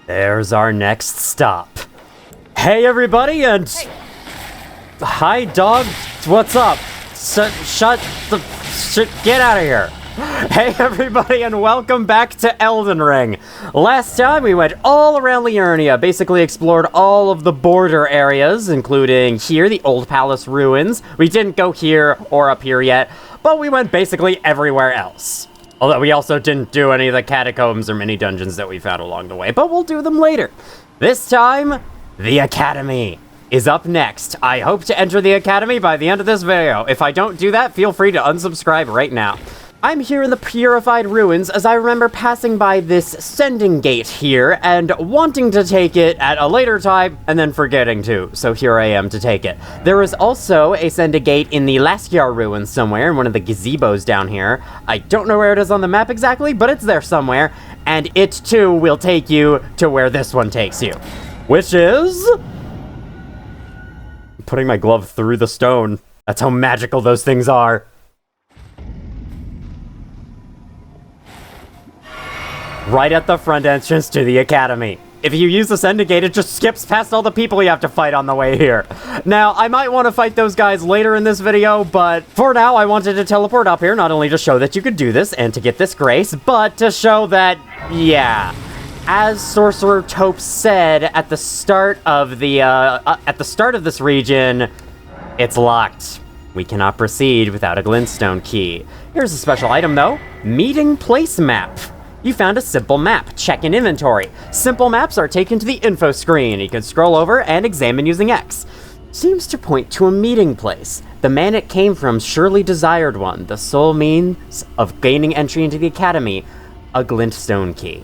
There's our next stop. Hey everybody, and hi dog, what's up? Get out of here. Hey everybody, and welcome back to Elden Ring. Last time we went all around Liurnia, basically explored all of the border areas, including here, the Old Palace ruins. We didn't go here or up here yet, but we went basically everywhere else. Although we also didn't do any of the catacombs or mini dungeons that we found along the way, but we'll do them later. This time, the Academy is up next. I hope to enter the Academy by the end of this video. If I don't do that, feel free to unsubscribe right now. I'm here in the Purified Ruins as I remember passing by this sending gate here and wanting to take it at a later time and then forgetting to, so here I am to take it. There is also a sending gate in the Laskiar Ruins somewhere in one of the gazebos down here. I don't know where it is on the map exactly, but it's there somewhere, and it too will take you to where this one takes you, which is putting my glove through the stone. That's how magical those things are. Right at the front entrance to the Academy. If you use the sending gate, it just skips past all the people you have to fight on the way here. Now, I might want to fight those guys later in this video, but for now, I wanted to teleport up here, not only to show that you could do this and to get this grace, but to show that, yeah, as Sorcerer Taupe said at the start of this region, it's locked. We cannot proceed without a Glintstone Key. Here's a special item, though. Meeting Place Map. You found a simple map. Check in inventory. Simple maps are taken to the info screen. You can scroll over and examine using X. Seems to point to a meeting place. The man it came from surely desired one. The sole means of gaining entry into the Academy, a Glintstone Key.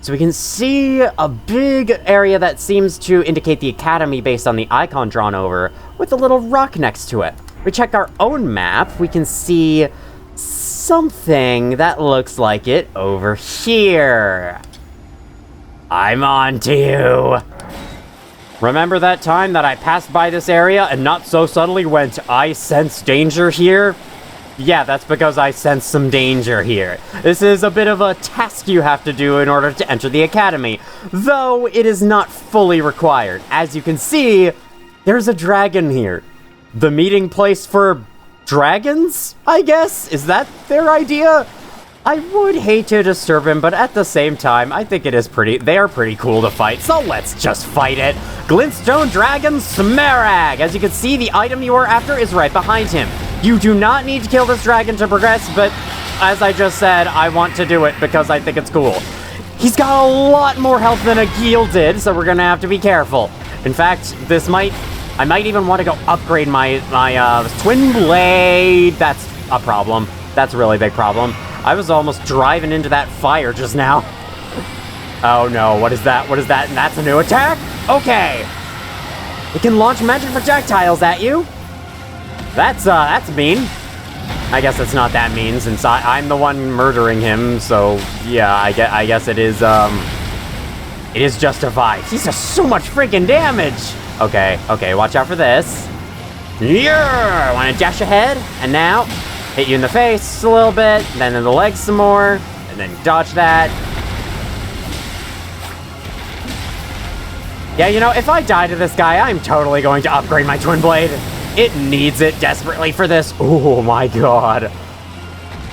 So we can see a big area that seems to indicate the Academy based on the icon drawn over, with a little rock next to it. We check our own map, we can see something that looks like it over here. I'm on to you. Remember that time that I passed by this area and not so subtly went, I sense danger here? Yeah, that's because I sense some danger here. This is a bit of a task you have to do in order to enter the Academy, though it is not fully required. As you can see, there's a dragon here. The meeting place for dragons, I guess? Is that their idea? I would hate to disturb him, but at the same time, I think they are pretty cool to fight, so let's just fight it. Glintstone Dragon Smarag! As you can see, the item you are after is right behind him. You do not need to kill this dragon to progress, but as I just said, I want to do it because I think it's cool. He's got a lot more health than a Geel did, so we're gonna have to be careful. In fact, I might even want to go upgrade my Twin Blade. That's a problem. That's a really big problem. I was almost driving into that fire just now. Oh no, what is that? What is that? And that's a new attack? Okay. It can launch magic projectiles at you. That's mean. I guess it's not that mean since I'm the one murdering him, so yeah, I guess it is justified. He's just so much freaking damage. Okay, watch out for this. Yeah, want to dash ahead, and now hit you in the face a little bit, then in the legs some more, and then dodge that. Yeah, you know, if I die to this guy, I'm totally going to upgrade my Twin Blade. It needs it desperately for this. Oh my god.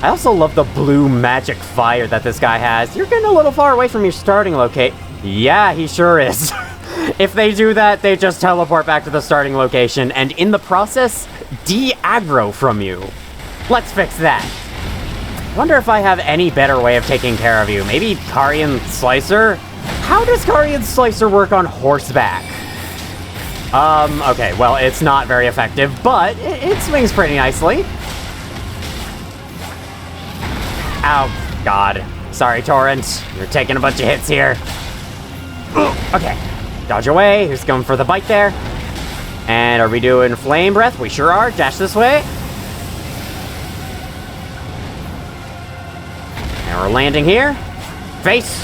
I also love the blue magic fire that this guy has. You're getting a little far away from your starting location. Yeah, he sure is. If they do that, they just teleport back to the starting location, and in the process, de-aggro from you. Let's fix that. Wonder if I have any better way of taking care of you. Maybe Carian Slicer? How does Carian Slicer work on horseback? Okay, well, it's not very effective, but it swings pretty nicely. Oh, God. Sorry, Torrent. You're taking a bunch of hits here. Okay. Dodge away. Who's going for the bite there? And are we doing Flame Breath? We sure are. Dash this way. And we're landing here. Face.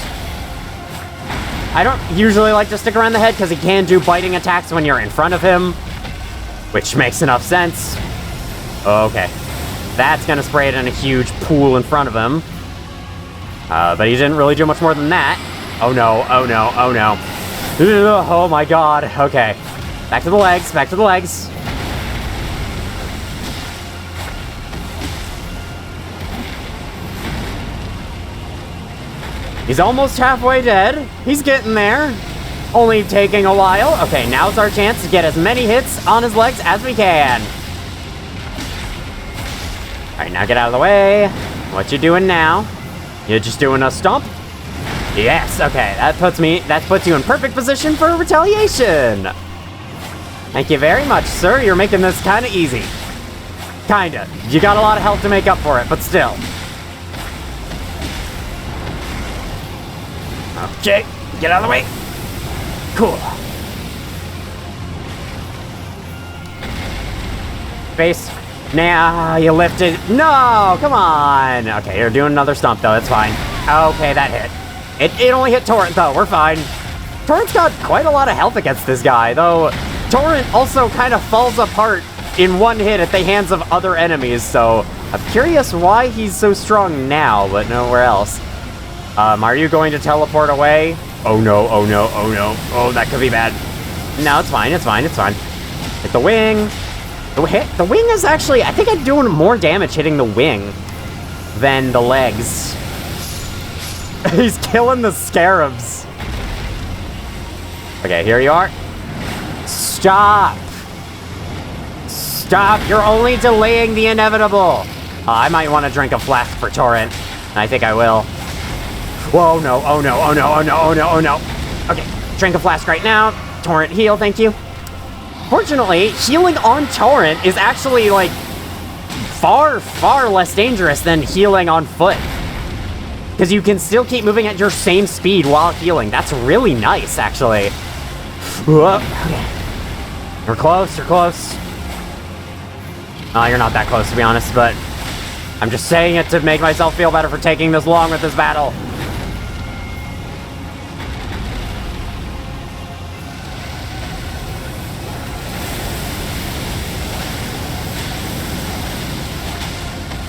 I don't usually like to stick around the head because he can do biting attacks when you're in front of him, which makes enough sense. Okay. That's going to spray it in a huge pool in front of him. But he didn't really do much more than that. Oh no, oh no, oh no. Ugh, oh my god. Okay. Back to the legs, back to the legs. He's almost halfway dead. He's getting there. Only taking a while. Okay, now's our chance to get as many hits on his legs as we can. Alright, now get out of the way. What you doing now? You're just doing a stomp? Yes, okay, that puts you in perfect position for retaliation. Thank you very much, sir. You're making this kind of easy. Kinda. You got a lot of health to make up for it, but still. Okay, get out of the way. Cool. Face. Nah, you lifted. No, come on. Okay, you're doing another stomp, though. That's fine. Okay, that hit. It only hit Torrent, though. We're fine. Torrent's got quite a lot of health against this guy, though. Torrent also kind of falls apart in one hit at the hands of other enemies, so I'm curious why he's so strong now, but nowhere else. Are you going to teleport away? Oh no, oh no, oh no. Oh, that could be bad. No, it's fine, it's fine, it's fine. Hit the wing. The wing is actually, I think I'm doing more damage hitting the wing than the legs. He's killing the scarabs. Okay, here you are. Stop. Stop, you're only delaying the inevitable. I might want to drink a flask for Torrent. I think I will. Whoa, no, oh no, oh no, oh no, oh no, oh no. Okay, drink a flask right now. Torrent heal, thank you. Fortunately, healing on Torrent is actually, like, far, far less dangerous than healing on foot. Because you can still keep moving at your same speed while healing. That's really nice, actually. Okay. You're close, you're close. You're not that close, to be honest, but I'm just saying it to make myself feel better for taking this long with this battle.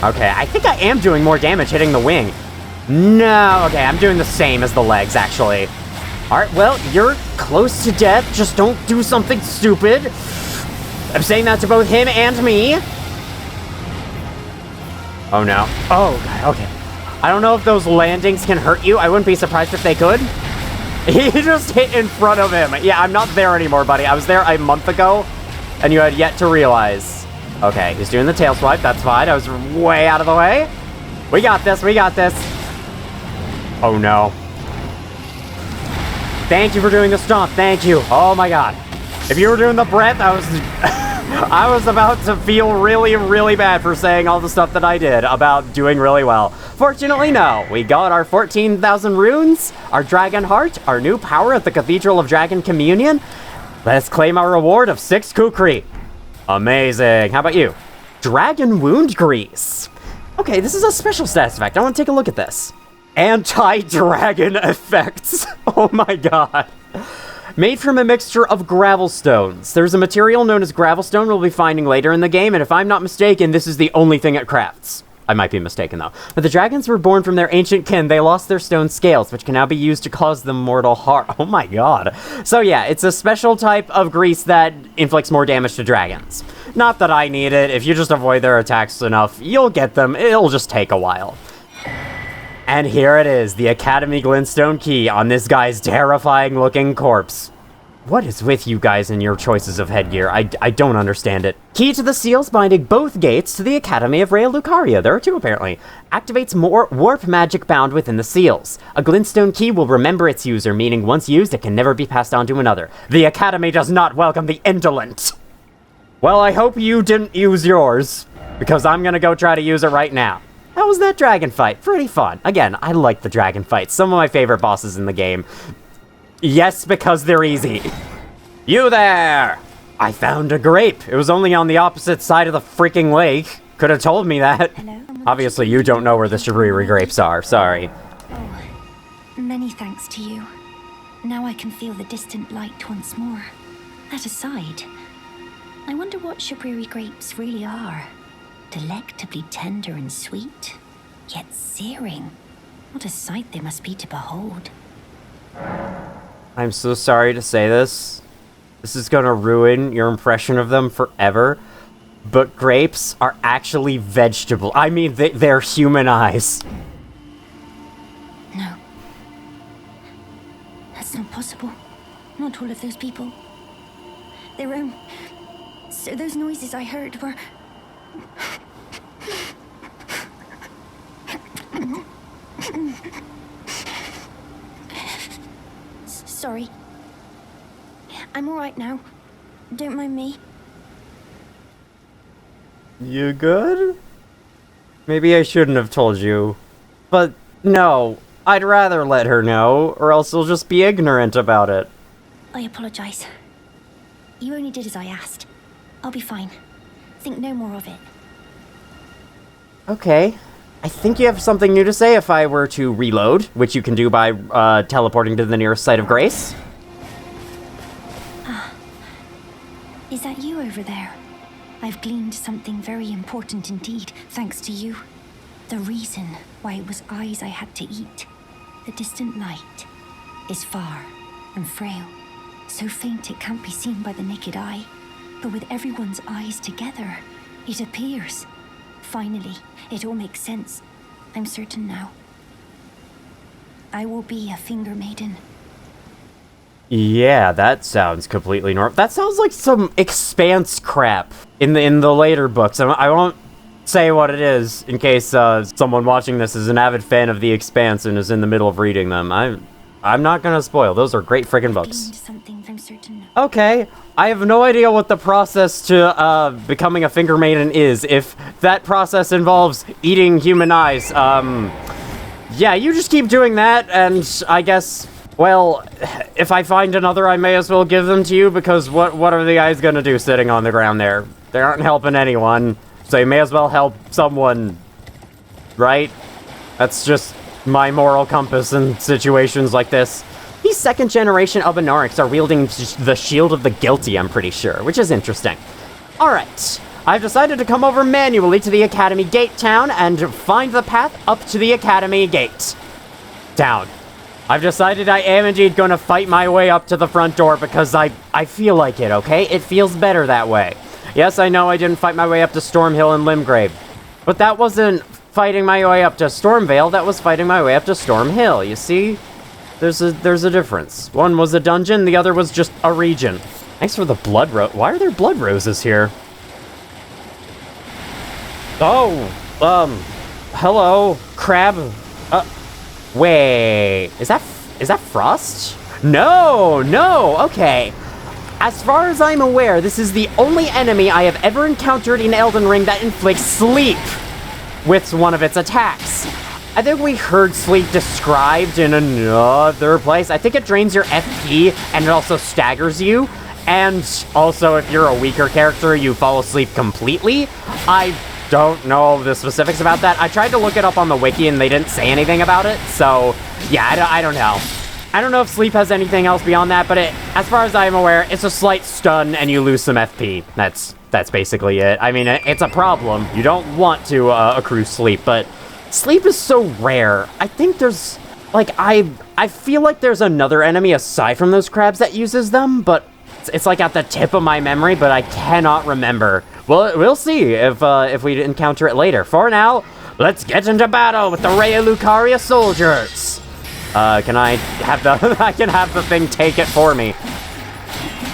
Okay, I think I am doing more damage hitting the wing. No, okay, I'm doing the same as the legs, actually. Alright, well, you're close to death. Just don't do something stupid. I'm saying that to both him and me. Oh, no. Oh, God, okay. I don't know if those landings can hurt you. I wouldn't be surprised if they could. He just hit in front of him. Yeah, I'm not there anymore, buddy. I was there a month ago, and you had yet to realize. Okay, he's doing the tail swipe. That's fine. I was way out of the way. We got this. We got this. Oh, no. Thank you for doing the stomp. Thank you. Oh, my God. If you were doing the breath, I was... I was about to feel really, really bad for saying all the stuff that I did about doing really well. Fortunately, no. We got our 14,000 runes, our dragon heart, our new power at the Cathedral of Dragon Communion. Let's claim our reward of 6 kukri. Amazing. How about you? Dragon wound grease. Okay, this is a special status effect. I want to take a look at this. Anti-dragon effects. Oh my god. Made from a mixture of gravel stones. There's a material known as gravel stone we'll be finding later in the game, and if I'm not mistaken, this is the only thing it crafts. I might be mistaken, though. But the dragons were born from their ancient kin. They lost their stone scales, which can now be used to cause them mortal harm. Oh my god. So yeah, it's a special type of grease that inflicts more damage to dragons. Not that I need it. If you just avoid their attacks enough, you'll get them. It'll just take a while. And here it is, the Academy Glintstone Key on this guy's terrifying-looking corpse. What is with you guys and your choices of headgear? I don't understand it. Key to the seals binding both gates to the Academy of Raya Lucaria. There are 2, apparently. Activates more warp magic bound within the seals. A Glintstone Key will remember its user, meaning once used, it can never be passed on to another. The Academy does not welcome the indolent. Well, I hope you didn't use yours, because I'm gonna go try to use it right now. How was that dragon fight? Pretty fun. Again, I like the dragon fights. Some of my favorite bosses in the game. Yes, because they're easy. You there! I found a grape. It was only on the opposite side of the freaking lake. Could have told me that. Hello? Obviously, you don't know where the Shiriri grapes are. Sorry. Oh, many thanks to you. Now I can feel the distant light once more. That aside, I wonder what Shiriri grapes really are. Delectably tender and sweet, yet searing. What a sight they must be to behold. I'm so sorry to say this. This is gonna ruin your impression of them forever. But grapes are actually vegetable. I mean, they're human eyes. No. That's not possible. Not all of those people. Their own... So those noises I heard were... Sorry. I'm alright now. Don't mind me. You good? Maybe I shouldn't have told you. But no, I'd rather let her know, or else you'll just be ignorant about it. I apologize. You only did as I asked. I'll be fine. Think no more of it. Okay. I think you have something new to say if I were to reload, which you can do by teleporting to the nearest site of grace. Is that you over there? I've gleaned something very important indeed, thanks to you. The reason why it was eyes I had to eat. The distant light is far and frail, so faint it can't be seen by the naked eye. But with everyone's eyes together, it appears. Finally, it all makes sense. I'm certain now. I will be a finger maiden. Yeah, that sounds completely normal. That sounds like some Expanse crap in the later books. I won't say what it is in case someone watching this is an avid fan of the Expanse and is in the middle of reading them. I'm not gonna spoil. Those are great friggin' books. Something I'm certain now. Okay, I have no idea what the process to becoming a finger maiden is. If that process involves eating human eyes, yeah, you just keep doing that, and I guess. Well, if I find another, I may as well give them to you, because what are the guys gonna do sitting on the ground there? They aren't helping anyone, so you may as well help someone, right? That's just my moral compass in situations like this. These second-generation Abanorics are wielding the Shield of the Guilty, I'm pretty sure, which is interesting. Alright, I've decided to come over manually to the Academy Gate Town and find the path up to the Academy Gate Town. I've decided I am indeed going to fight my way up to the front door because I feel like it, okay? It feels better that way. Yes, I know I didn't fight my way up to Stormhill and Limgrave, but that wasn't fighting my way up to Stormvale, that was fighting my way up to Stormhill, you see? There's a difference. One was a dungeon, the other was just a region. Thanks for the blood rose. Why are there blood roses here? Oh, hello, crab. Wait, is that Frost? No, okay. As far as I'm aware, this is the only enemy I have ever encountered in Elden Ring that inflicts sleep with one of its attacks. I think we heard sleep described in another place. I think it drains your FP and it also staggers you. And also, if you're a weaker character, you fall asleep completely. I don't know the specifics about that. I tried to look it up on the wiki and they didn't say anything about it, so yeah, I don't know. I don't know if sleep has anything else beyond that, but as far as I'm aware, it's a slight stun and you lose some FP. That's basically it. I mean, it's a problem. You don't want to accrue sleep, but sleep is so rare. I think there's, like, I feel like there's another enemy aside from those crabs that uses them, but it's like at the tip of my memory, but I cannot remember. Well, we'll see if we encounter it later. For now, let's get into battle with the Raya Lucaria soldiers. Can I have the I can have the thing take it for me.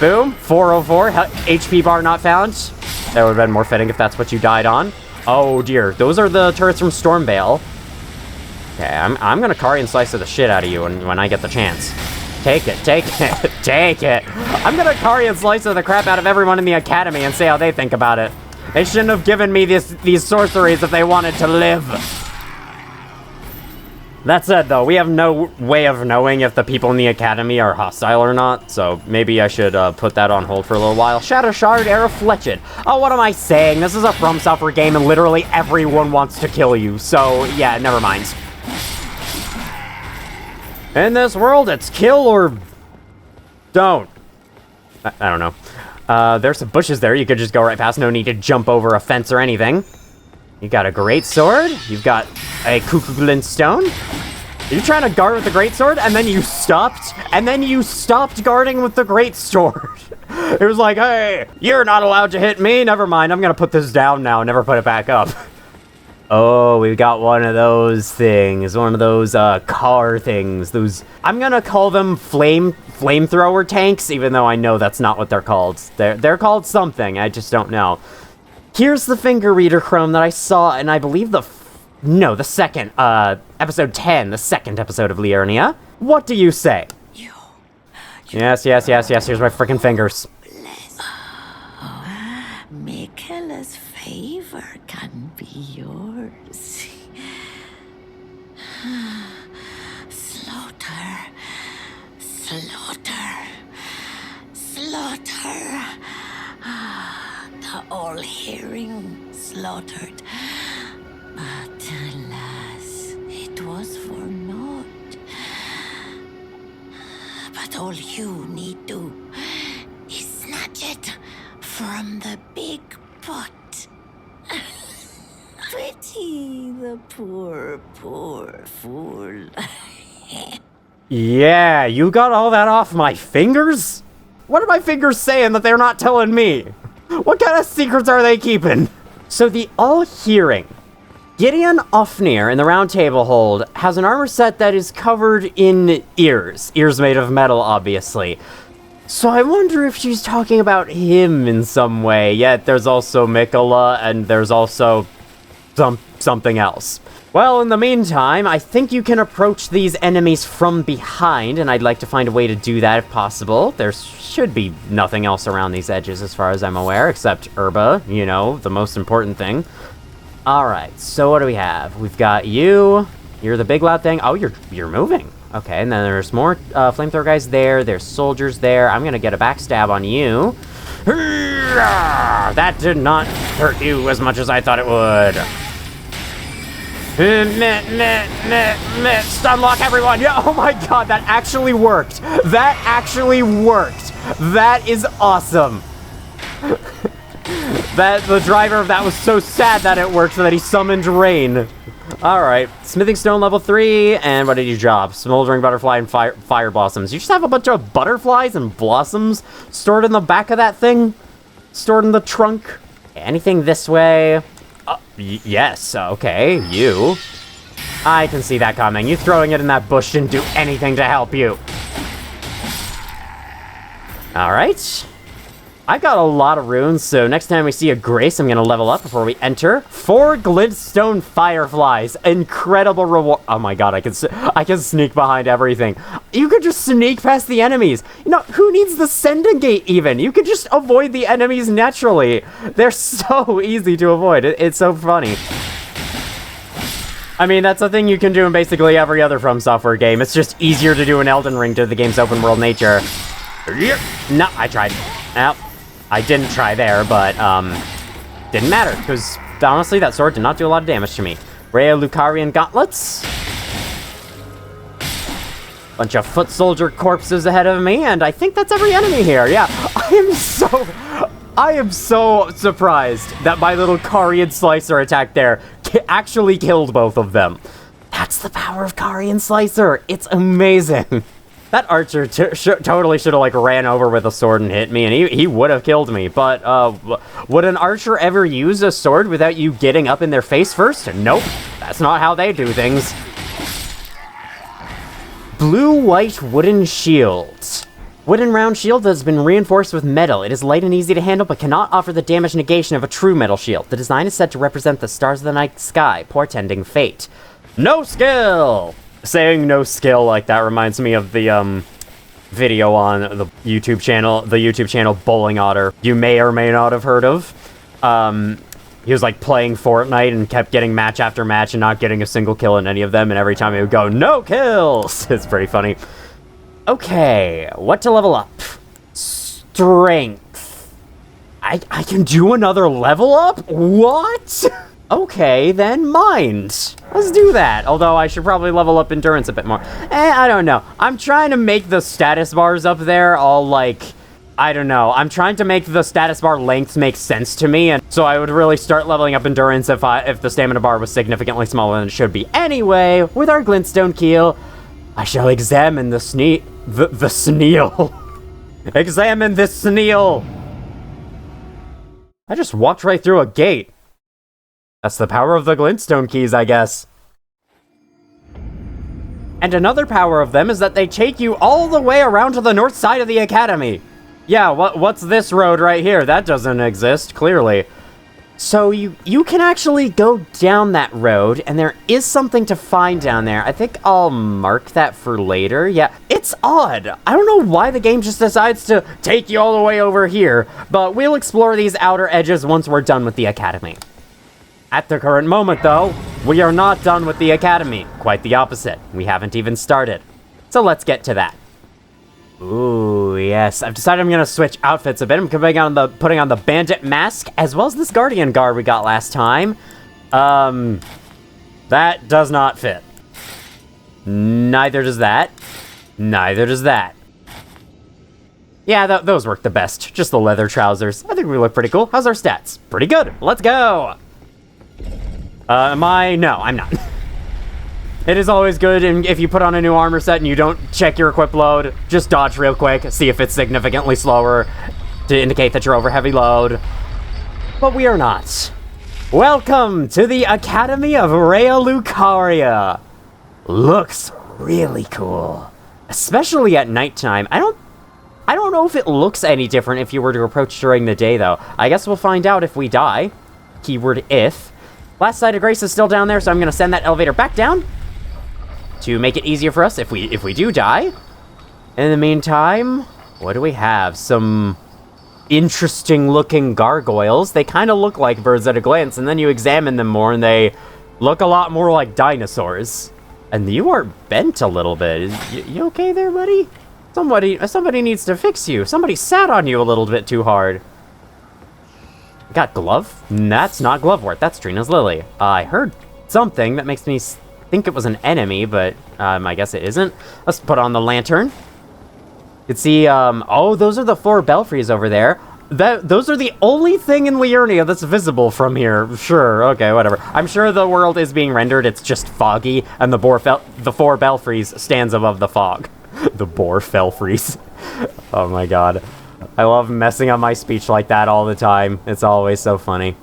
Boom, 404, HP bar not found. That would have been more fitting if that's what you died on. Oh dear, those are the turrets from Stormvale. Okay, I'm gonna Kari and Slice the shit out of you when I get the chance. Take it, take it. I'm gonna Kari and Slice the crap out of everyone in the Academy and see how they think about it. They shouldn't have given me these sorceries if they wanted to live. That said, though, we have no way of knowing if the people in the Academy are hostile or not, so maybe I should put that on hold for a little while. Shadow Shard, Era Fletched. Oh, what am I saying? This is a From Software game and literally everyone wants to kill you, so yeah, never mind. In this world, it's kill or don't. I don't know. There's some bushes there. You could just go right past. No need to jump over a fence or anything. You got a great sword. You've got a cuckoo glintstone. You're trying to guard with the greatsword, and then you stopped? And then you stopped guarding with the greatsword. It was like, hey, you're not allowed to hit me. Never mind, I'm gonna put this down now and never put it back up. Oh, we've got one of those things. One of those, car things. Those, I'm gonna call them flamethrower tanks, even though I know that's not what they're called. They're called something, I just don't know. Here's the finger reader chrome that I saw, and I believe the second, episode 10, the second episode of Liurnia. What do you say? Yes, here's my freaking fingers. Michaela's favor can be yours. Slaughter. The all-hearing slaughtered. But alas, it was for naught. But all you need do is snatch it from the big pot. Pity the poor fool. Yeah, you got all that off my fingers? What are my fingers saying that they're not telling me? What kind of secrets are they keeping? So the all-hearing Gideon Ofnir in the Round Table Hold has an armor set that is covered in ears. Ears made of metal, obviously. So I wonder if she's talking about him in some way. Yet there's also Michaela, and there's also something else. Well, in the meantime, I think you can approach these enemies from behind, and I'd like to find a way to do that if possible. There should be nothing else around these edges as far as I'm aware, except Herba, you know, the most important thing. Alright, so what do we have? We've got you. You're the big loud thing. Oh, you're moving. Okay, and then there's more flamethrower guys there. There's soldiers there. I'm gonna get a backstab on you. That did not hurt you as much as I thought it would. Stunlock everyone! Yeah, oh my god, that actually worked! That actually worked! That is awesome! The driver of that was so sad that it worked that he summoned rain. Alright, smithing stone level 3, and what did you drop? Smoldering butterfly and fire blossoms. You just have a bunch of butterflies and blossoms stored in the back of that thing? Stored in the trunk? Anything this way? Yes, okay, you. I can see that coming. You throwing it in that bush didn't do anything to help you. Alright. I've got a lot of runes, so next time we see a Grace, I'm gonna level up before we enter. 4 Glintstone Fireflies. Incredible reward. Oh my god, I can sneak behind everything. You could just sneak past the enemies. You know, who needs the sending gate even? You could just avoid the enemies naturally. They're so easy to avoid. It's so funny. I mean, that's a thing you can do in basically every other From Software game. It's just easier to do in Elden Ring due to the game's open world nature. No, I tried. Nope. I didn't try there, but, didn't matter, because, honestly, that sword did not do a lot of damage to me. Raya Lucarian gauntlets. Bunch of foot soldier corpses ahead of me, and I think that's every enemy here, yeah. I am so surprised that my little Carian Slicer attack there actually killed both of them. That's the power of Carian Slicer. It's amazing. That archer totally should have, like, ran over with a sword and hit me, and he would have killed me. But, would an archer ever use a sword without you getting up in their face first? Nope. That's not how they do things. Blue-white wooden shield. Wooden round shield has been reinforced with metal. It is light and easy to handle, but cannot offer the damage negation of a true metal shield. The design is said to represent the stars of the night sky, portending fate. No skill! Saying no skill like that reminds me of the, video on the YouTube channel Bowling Otter. You may or may not have heard of. He was, like, playing Fortnite and kept getting match after match and not getting a single kill in any of them, and every time he would go, no kills! It's pretty funny. Okay, what to level up? Strength. I can do another level up? What? Okay, then mind. Let's do that. Although I should probably level up endurance a bit more. I don't know. I'm trying to make the status bars up there all, like, I don't know. I'm trying to make the status bar lengths make sense to me, and so I would really start leveling up endurance if the stamina bar was significantly smaller than it should be. Anyway, with our Glintstone Key, I shall examine the Sneal. Examine this Sneal. I just walked right through a gate. That's the power of the Glintstone Keys, I guess. And another power of them is that they take you all the way around to the north side of the Academy. Yeah, what's this road right here? That doesn't exist, clearly. So you can actually go down that road, and there is something to find down there. I think I'll mark that for later. Yeah, it's odd. I don't know why the game just decides to take you all the way over here, but we'll explore these outer edges once we're done with the Academy. At the current moment, though, we are not done with the Academy. Quite the opposite. We haven't even started. So let's get to that. Ooh, yes. I've decided I'm going to switch outfits a bit. I'm putting on the bandit mask, as well as this guardian garb we got last time. That does not fit. Neither does that. Neither does that. Yeah, those work the best. Just the leather trousers. I think we look pretty cool. How's our stats? Pretty good. Let's go. No, I'm not. It is always good if you put on a new armor set and you don't check your equip load, just dodge real quick, see if it's significantly slower to indicate that you're over heavy load. But we are not. Welcome to the Academy of Raya Lucaria. Looks really cool. Especially at nighttime. I don't know if it looks any different if you were to approach during the day, though. I guess we'll find out if we die. Keyword if. Last Sight of Grace is still down there, so I'm going to send that elevator back down to make it easier for us if we do die. In the meantime, what do we have? Some interesting looking gargoyles. They kind of look like birds at a glance, and then you examine them more and they look a lot more like dinosaurs. And you are bent a little bit. You okay there, buddy? Somebody needs to fix you. Somebody sat on you a little bit too hard. Got glove? That's not Glovewort. That's Trina's Lily. I heard something that makes me think it was an enemy, but I guess it isn't. Let's put on the lantern. You can see, oh, those are the 4 belfries over there. Those are the only thing in Liurnia that's visible from here. Sure, okay, whatever. I'm sure the world is being rendered. It's just foggy, and the 4 belfries stands above the fog. The boar belfries. Oh my god. I love messing up my speech like that all the time. It's always so funny.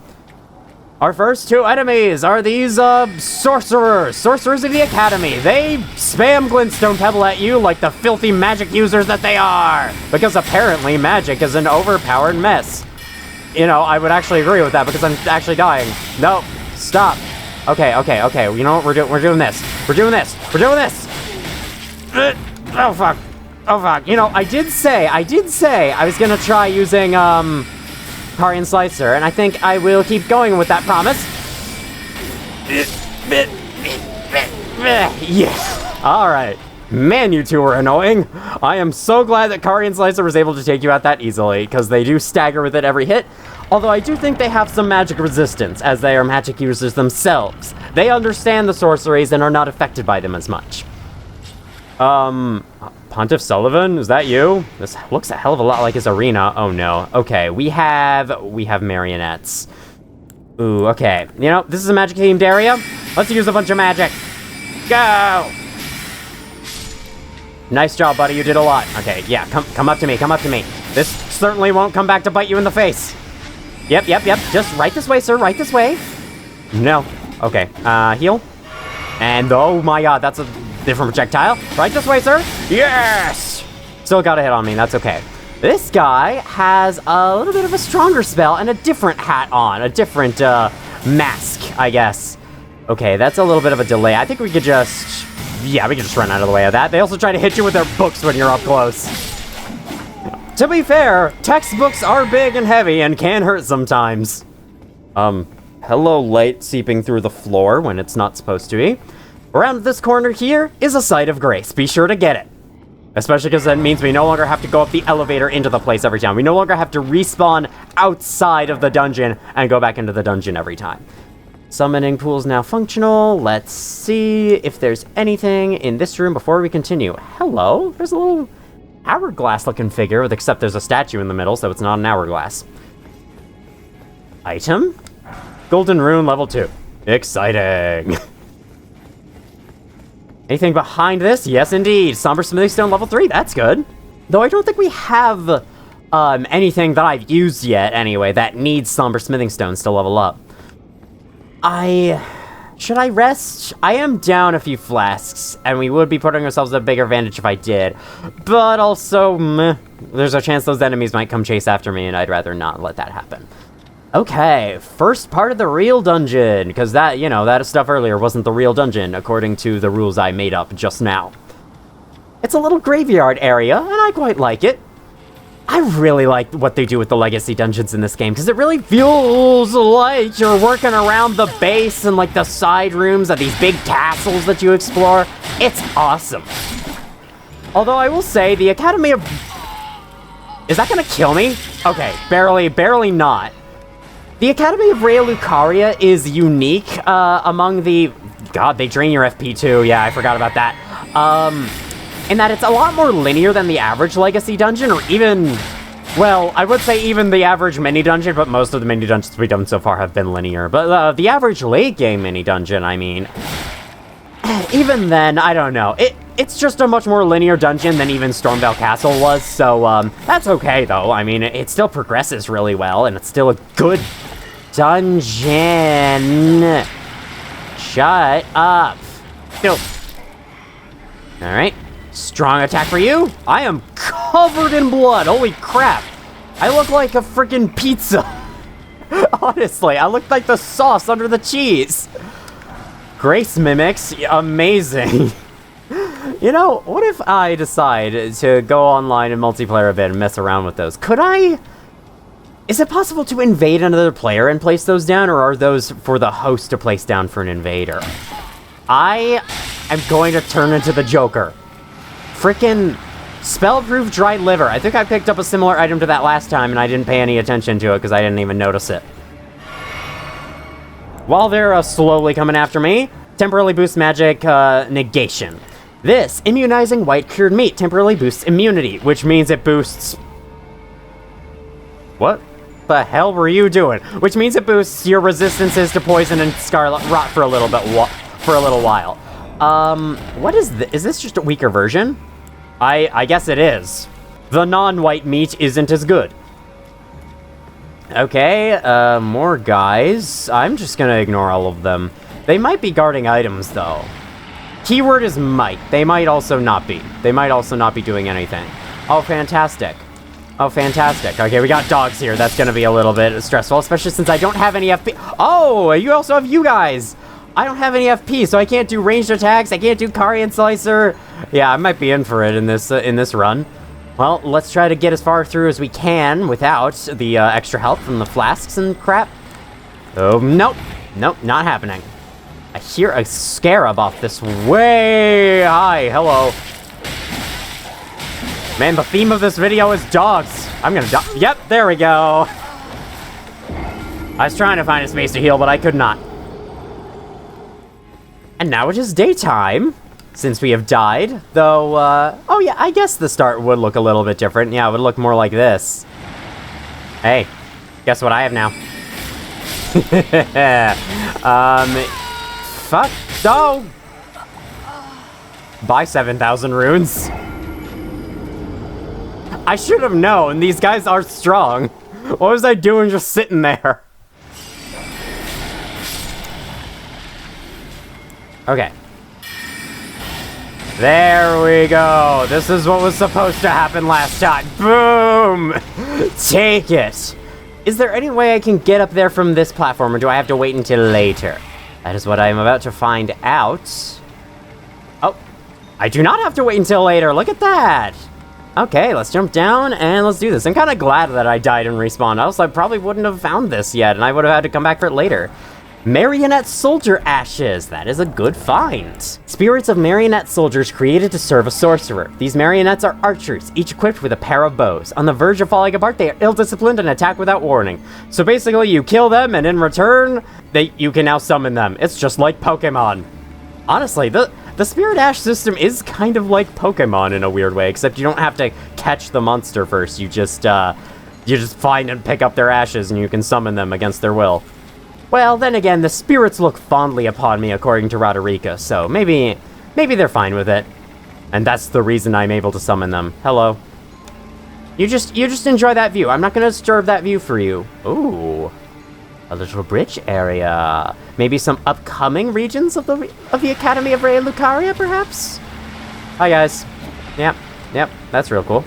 Our first 2 enemies are these, sorcerers of the Academy. They spam Glintstone Pebble at you like the filthy magic users that they are. Because apparently magic is an overpowered mess. You know, I would actually agree with that because I'm actually dying. No, stop. Okay. You know what? We're doing this. We're doing this. Oh, fuck. You know, I did say I was gonna try using, Carian Slicer, and I think I will keep going with that promise. Yeah. Alright. Man, you two are annoying. I am so glad that Carian Slicer was able to take you out that easily, because they do stagger with it every hit. Although I do think they have some magic resistance, as they are magic users themselves. They understand the sorceries and are not affected by them as much. Pontiff Sullivan, is that you? This looks a hell of a lot like his arena. Oh no. Okay, we have marionettes. Ooh, okay. You know, this is a magic themed area. Let's use a bunch of magic. Go! Nice job, buddy. You did a lot. Okay, yeah, come up to me. This certainly won't come back to bite you in the face. Yep. Just right this way, sir. Right this way. No. Okay. Heal. And oh my god, that's a different projectile. Right this way, sir. Yes! Still got a hit on me. That's okay. This guy has a little bit of a stronger spell and a different hat on. A different, mask, I guess. Okay, that's a little bit of a delay. I think we could just... Yeah, we can just run out of the way of that. They also try to hit you with their books when you're up close. To be fair, textbooks are big and heavy and can hurt sometimes. Hello, light seeping through the floor when it's not supposed to be. Around this corner here is a Sight of Grace. Be sure to get it. Especially because that means we no longer have to go up the elevator into the place every time. We no longer have to respawn outside of the dungeon and go back into the dungeon every time. Summoning pool's now functional. Let's see if there's anything in this room before we continue. Hello? There's a little hourglass looking figure, except there's a statue in the middle, so it's not an hourglass. Item? Golden rune level 2. Exciting. Anything behind this? Yes, indeed. Somber smithing stone level 3. That's good. Though I don't think we have anything that I've used yet, anyway, that needs somber smithing stones to level up. Should I rest? I am down a few flasks, and we would be putting ourselves at a bigger advantage if I did. But also, meh, there's a chance those enemies might come chase after me, and I'd rather not let that happen. Okay, first part of the real dungeon, because that, you know, that stuff earlier wasn't the real dungeon, according to the rules I made up just now. It's a little graveyard area, and I quite like it. I really like what they do with the legacy dungeons in this game, because it really feels like you're working around the base and, like, the side rooms of these big castles that you explore. It's awesome. Although I will say, the Academy of... Is that gonna kill me? Okay, barely not. The Academy of Raya Lucaria is unique among the... God, they drain your FP too. Yeah, I forgot about that. In that it's a lot more linear than the average Legacy dungeon, or even... Well, I would say even the average mini-dungeon, but most of the mini-dungeons we've done so far have been linear. But the average late-game mini-dungeon, I mean... Even then, I don't know. It's just a much more linear dungeon than even Stormveil Castle was, so that's okay, though. I mean, it still progresses really well, and it's still a good dungeon. Shut up. No. Alright. Strong attack for you. I am covered in blood. Holy crap. I look like a freaking pizza. Honestly, I look like the sauce under the cheese. Grace mimics. Amazing. You know, what if I decide to go online and multiplayer a bit and mess around with those? Could I... Is it possible to invade another player and place those down, or are those for the host to place down for an invader? I am going to turn into the Joker. Frickin' spell-proof dried liver. I think I picked up a similar item to that last time, and I didn't pay any attention to it because I didn't even notice it. While they're slowly coming after me, temporarily boosts magic negation. This immunizing white cured meat temporarily boosts immunity, which means it boosts... What the hell were you doing? Which means it boosts your resistances to poison and scarlet rot for a little bit, for a little while. What is this? Is this just a weaker version? I guess it is. The non-white meat isn't as good. Okay, more guys. I'm just gonna ignore all of them. They might be guarding items, though. Keyword is might. They might also not be. They might also not be doing anything. Oh, fantastic. Oh, fantastic. Okay, we got dogs here. That's gonna be a little bit stressful, especially since I don't have any FP. Oh, you also have you guys. I don't have any FP, so I can't do ranged attacks. I can't do Carian Slicer. Yeah, I might be in for it in this run. Well, let's try to get as far through as we can without the extra help from the flasks and crap. Oh, nope. Nope, not happening. I hear a scarab off this way high. Hello. Man, the theme of this video is dogs. I'm gonna die. Yep, there we go. I was trying to find a space to heal, but I could not. And now it is daytime, since we have died. Though, oh yeah, I guess the start would look a little bit different. Yeah, it would look more like this. Hey, guess what I have now? Fuck, no! Buy 7,000 runes. I should have known, these guys are strong. What was I doing just sitting there? Okay. There we go. This is what was supposed to happen last time. Boom! Take it. Is there any way I can get up there from this platform, or do I have to wait until later? That is what I am about to find out. Oh, I do not have to wait until later. Look at that. Okay, let's jump down and let's do this. I'm kind of glad that I died and respawned, else I probably wouldn't have found this yet, and I would have had to come back for it later. Marionette Soldier Ashes. That is a good find. Spirits of marionette soldiers created to serve a sorcerer. These marionettes are archers, each equipped with a pair of bows. On the verge of falling apart, they are ill-disciplined and attack without warning. So basically, you kill them, and in return, you can now summon them. It's just like Pokemon. Honestly, The Spirit Ash system is kind of like Pokemon in a weird way, except you don't have to catch the monster first. You just find and pick up their ashes, and you can summon them against their will. Well, then again, the spirits look fondly upon me, according to Roderica, so maybe they're fine with it. And that's the reason I'm able to summon them. Hello. You just enjoy that view. I'm not going to disturb that view for you. Ooh. A little bridge area. Maybe some upcoming regions of the Academy of Raya Lucaria, perhaps? Hi, guys. Yep, that's real cool.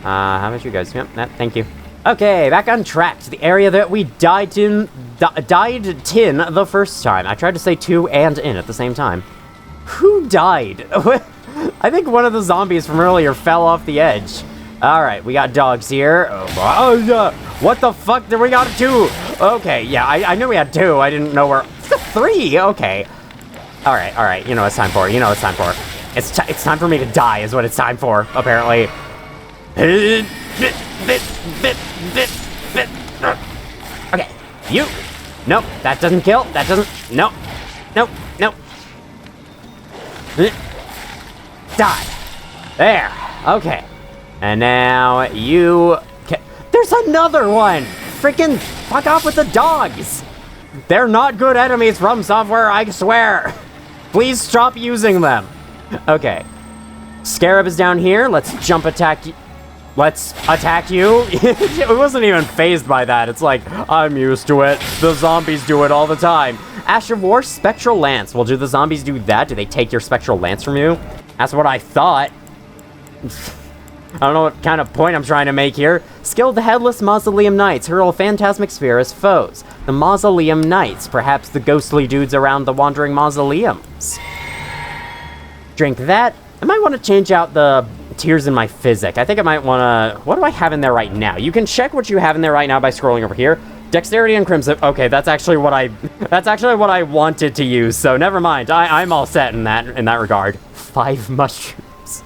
How about you guys? Yep, thank you. Okay, back on track to the area that we died in the first time. I tried to say to and in at the same time. Who died? I think one of the zombies from earlier fell off the edge. Alright, we got dogs here. What the fuck? We got 2. Okay, yeah, I knew we had 2. I didn't know where... 3! Okay. Alright. You know what it's time for. It's time for me to die is what it's time for, apparently. Okay, you. Nope, that doesn't kill. That doesn't... Nope. Die. There. Okay. And now you... There's another one! Freaking fuck off with the dogs! They're not good enemies from software, I swear! Please stop using them. Okay. Scarab is down here. Let's jump attack you. Let's attack you. It wasn't even phased by that. It's like, I'm used to it. The zombies do it all the time. Ash of War, Spectral Lance. Well, do the zombies do that? Do they take your Spectral Lance from you? That's what I thought. I don't know what kind of point I'm trying to make here. Skilled Headless Mausoleum Knights hurl Phantasmic Sphere as foes. The Mausoleum Knights, perhaps the ghostly dudes around the wandering mausoleums. Drink that. I might want to change out the tears in my physic. I think I might want to... What do I have in there right now? You can check what you have in there right now by scrolling over here. Dexterity and Crimson. Okay, that's actually what I wanted to use, so never mind. I'm all set in that regard. 5 mushrooms.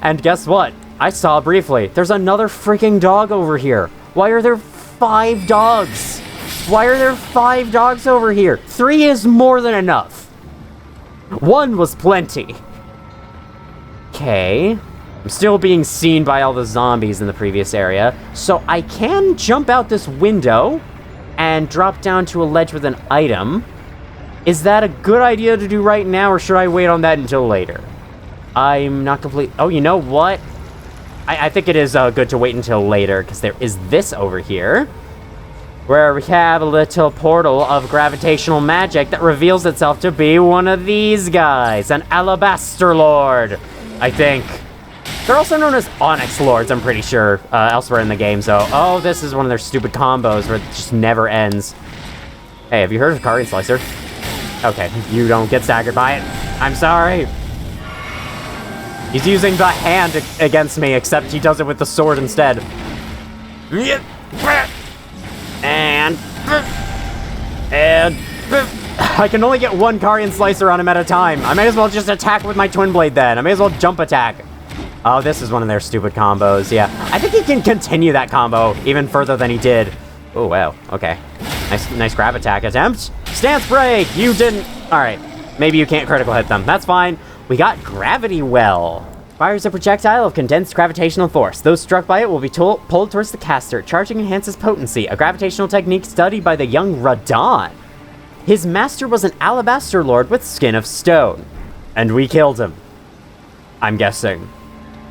And guess what? I saw briefly. There's another freaking dog over here. Why are there 5 dogs? Why are there 5 dogs over here? 3 is more than enough. 1 was plenty. Okay. I'm still being seen by all the zombies in the previous area. So I can jump out this window and drop down to a ledge with an item. Is that a good idea to do right now, or should I wait on that until later? I'm not complete... Oh, you know what? I think it is good to wait until later, because there is this over here, where we have a little portal of gravitational magic that reveals itself to be one of these guys, an Alabaster Lord, I think. They're also known as Onyx Lords, I'm pretty sure, elsewhere in the game, so... Oh, this is one of their stupid combos where it just never ends. Hey, have you heard of Kari Slicer? Okay, you don't get staggered by it. I'm sorry. He's using the hand against me, except he does it with the sword instead. And I can only get 1 Karian Slicer on him at a time. I may as well just attack with my Twin Blade then. I may as well jump attack. Oh, this is one of their stupid combos, yeah. I think he can continue that combo even further than he did. Oh, wow, okay. Nice grab attack attempt. Stance break, you didn't... Alright, maybe you can't critical hit them. That's fine. We got Gravity Well. Fires a projectile of condensed gravitational force. Those struck by it will be pulled towards the caster. Charging enhances potency, a gravitational technique studied by the young Radon. His master was an Alabaster Lord with skin of stone. And we killed him. I'm guessing.